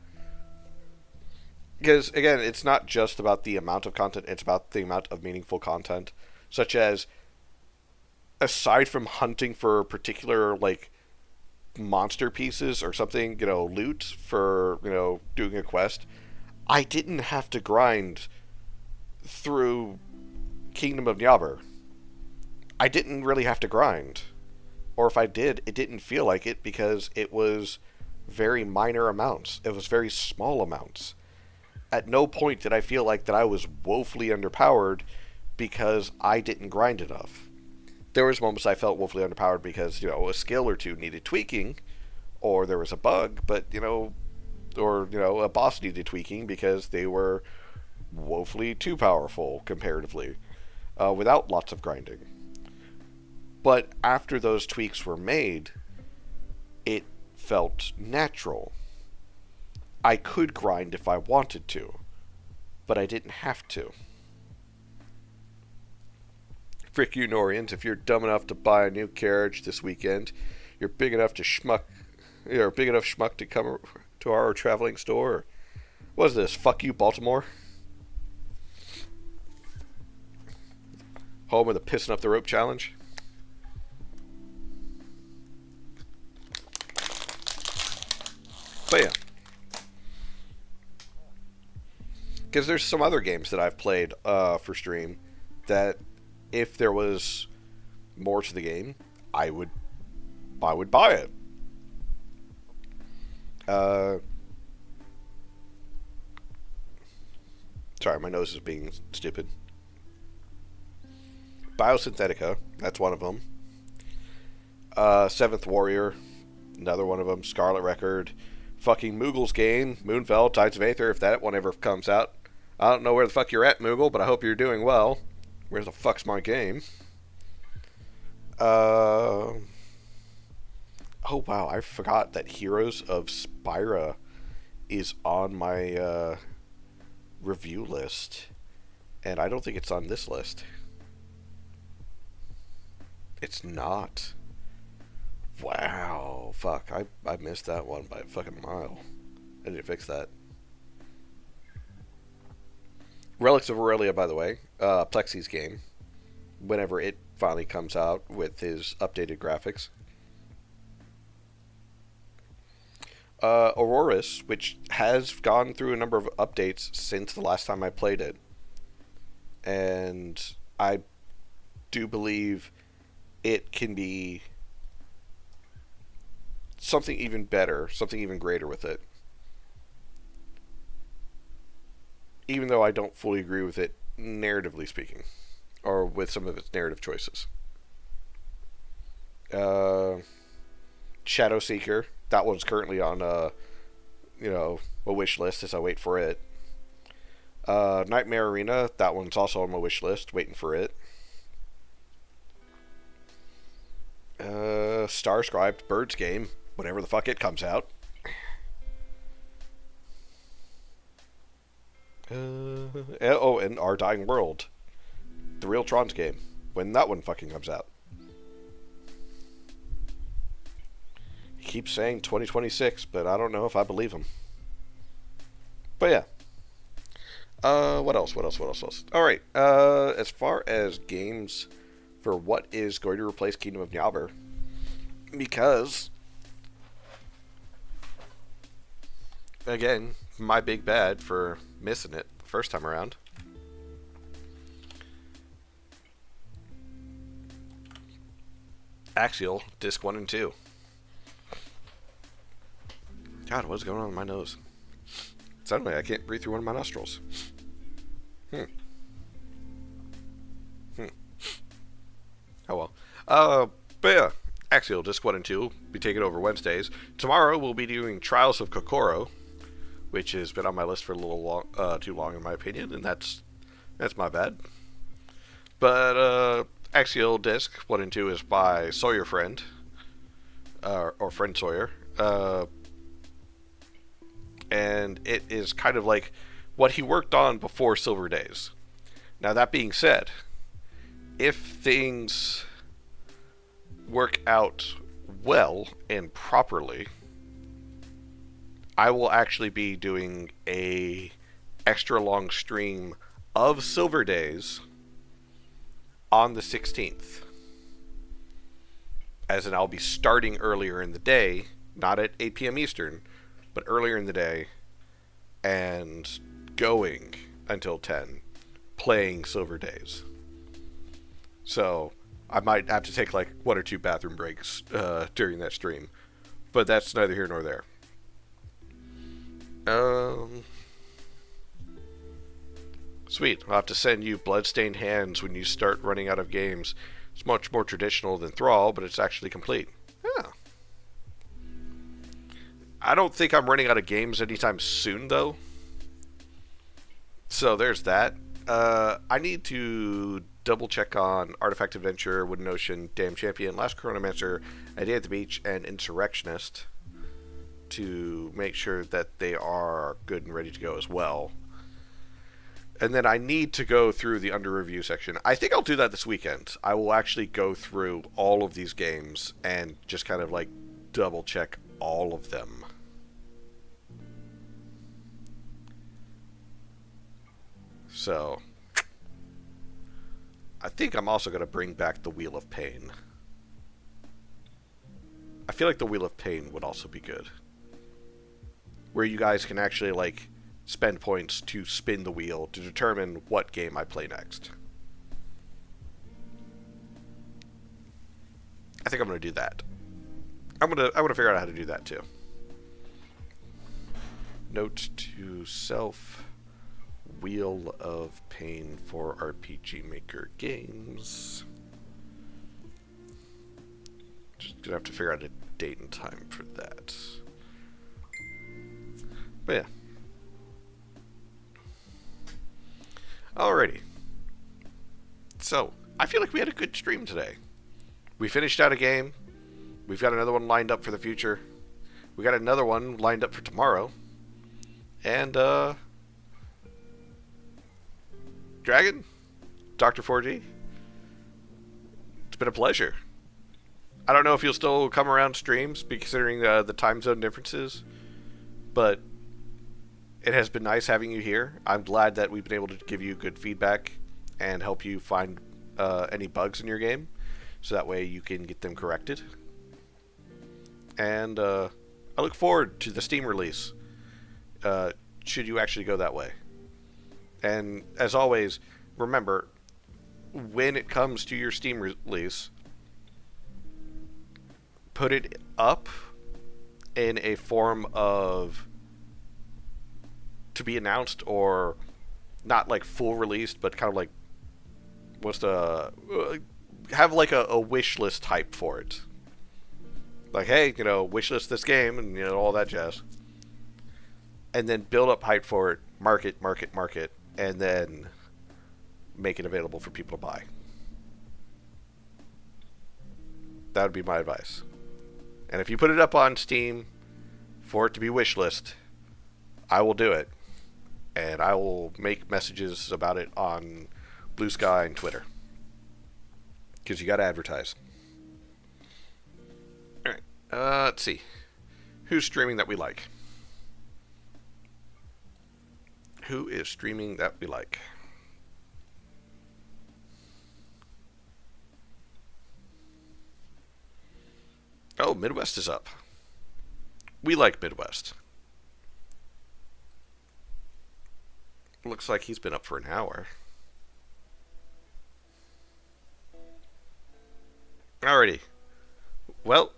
Because again, it's not just about the amount of content; it's about the amount of meaningful content, such as, aside from hunting for particular like monster pieces or something, you know, loot for, you know, doing a quest, I didn't have to grind through Kingdom of Nyabur. I didn't really have to grind. Or if I did, it didn't feel like it because it was very minor amounts. It was very small amounts. At no point did I feel like that I was woefully underpowered because I didn't grind enough. There was moments I felt woefully underpowered because, you know, a skill or two needed tweaking, or there was a bug, but, you know, or, you know, a boss needed tweaking because they were woefully too powerful comparatively, without lots of grinding. But after those tweaks were made, it felt natural. I could grind if I wanted to, but I didn't have to. Frick you, Norians, if you're dumb enough to buy a new carriage this weekend, you're big enough schmuck to come to our traveling store. What is this? Fuck you, Baltimore? Home of the pissing up the rope challenge? But yeah. Because there's some other games that I've played for stream that if there was more to the game, I would buy it. Sorry, my nose is being stupid. Biosynthetica, that's one of them. Seventh Warrior, another one of them. Scarlet Record. Fucking Moogle's game, Moonfell, Tides of Aether, if that one ever comes out. I don't know where the fuck you're at, Moogle, but I hope you're doing well. Where the fuck's my game? Oh wow, I forgot that Heroes of Spyra is on my review list. And I don't think it's on this list. It's not. Wow. Fuck, I missed that one by a fucking mile. I need to fix that. Relics of Aurelia, by the way, Plexi's game, whenever it finally comes out with his updated graphics. Auroras, which has gone through a number of updates since the last time I played it. And I do believe it can be something even better, something even greater with it. Even though I don't fully agree with it, narratively speaking, or with some of its narrative choices. Uh, Shadow Seeker, that one's currently on a wish list as I wait for it. Nightmare Arena, that one's also on my wish list, waiting for it. Starscribed Birds game, whenever the fuck it comes out. And Our Dying World, the real Tron's game, when that one fucking comes out. He keeps saying 2026, but I don't know if I believe him. But yeah. What else? Alright, as far as games for what is going to replace Kingdom of Nyabur, because, again, my big bad for missing it the first time around. Axial, Disc 1 and 2. God, what's going on in my nose? Suddenly I can't breathe through one of my nostrils. Oh well. But yeah, Axial Disc 1 and 2 will be taken over Wednesdays. Tomorrow we'll be doing Trials of Kokoro, which has been on my list for a little too long in my opinion, and that's my bad. But Axial Disc 1 and 2 is by Sawyer Friend, or Friend Sawyer, and it is kind of like what he worked on before Silver Days. Now that being said, if things work out well and properly, I will actually be doing a extra long stream of Silver Days on the 16th. As in, I'll be starting earlier in the day, not at 8 p.m. Eastern, but earlier in the day, and going until 10, playing Silver Days. So I might have to take like 1 or 2 bathroom breaks during that stream, but that's neither here nor there. Sweet. I'll have to send you Bloodstained Hands when you start running out of games. It's much more traditional than Thrall, but it's actually complete. Yeah. I don't think I'm running out of games anytime soon, though. So there's that. I need to double check on Artifact Adventure, Wooden Ocean, Damn Champion, Last Chronomancer, A Day at the Beach, and Insurrectionist to make sure that they are good and ready to go as well. And then I need to go through the under review section. I think I'll do that this weekend. I will actually go through all of these games and just kind of like double check all of them. So I think I'm also going to bring back the Wheel of Pain. I feel like the Wheel of Pain would also be good. Where you guys can actually like spend points to spin the wheel to determine what game I play next. I think I'm going to do that. I'm going to figure out how to do that too. Note to self: Wheel of Pain for RPG Maker games. Just gonna have to figure out a date and time for that. But yeah. Alrighty. So, I feel like we had a good stream today. We finished out a game. We've got another one lined up for the future. We got another one lined up for tomorrow. And, Dragon? Dr. 4G? It's been a pleasure. I don't know if you'll still come around streams, considering the time zone differences. But it has been nice having you here. I'm glad that we've been able to give you good feedback and help you find any bugs in your game, so that way you can get them corrected. And I look forward to the Steam release, should you actually go that way. And as always, remember, when it comes to your Steam release, put it up in a form of to be announced, or not like full released, but kind of like what's the have like a wish list type for it. Like, hey, wish list this game and all that jazz, and then build up hype for it, market, and then make it available for people to buy. That would be my advice. And if you put it up on Steam for it to be wish list, I will do it. And I will make messages about it on Blue Sky and Twitter. Because you got to advertise. Alright, let's see. Who's streaming that we like? Who is streaming that we like? Oh, Midwest is up. We like Midwest. Looks like he's been up for an hour. Alrighty. Well,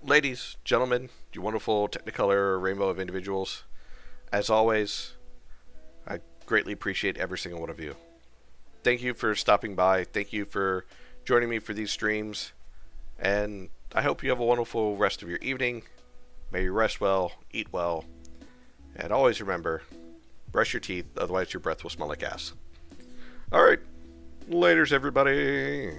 ladies, gentlemen, you wonderful Technicolor rainbow of individuals, as always, I greatly appreciate every single one of you. Thank you for stopping by. Thank you for joining me for these streams. And I hope you have a wonderful rest of your evening. May you rest well, eat well, and always remember, brush your teeth, otherwise your breath will smell like ass. Alright, laters everybody.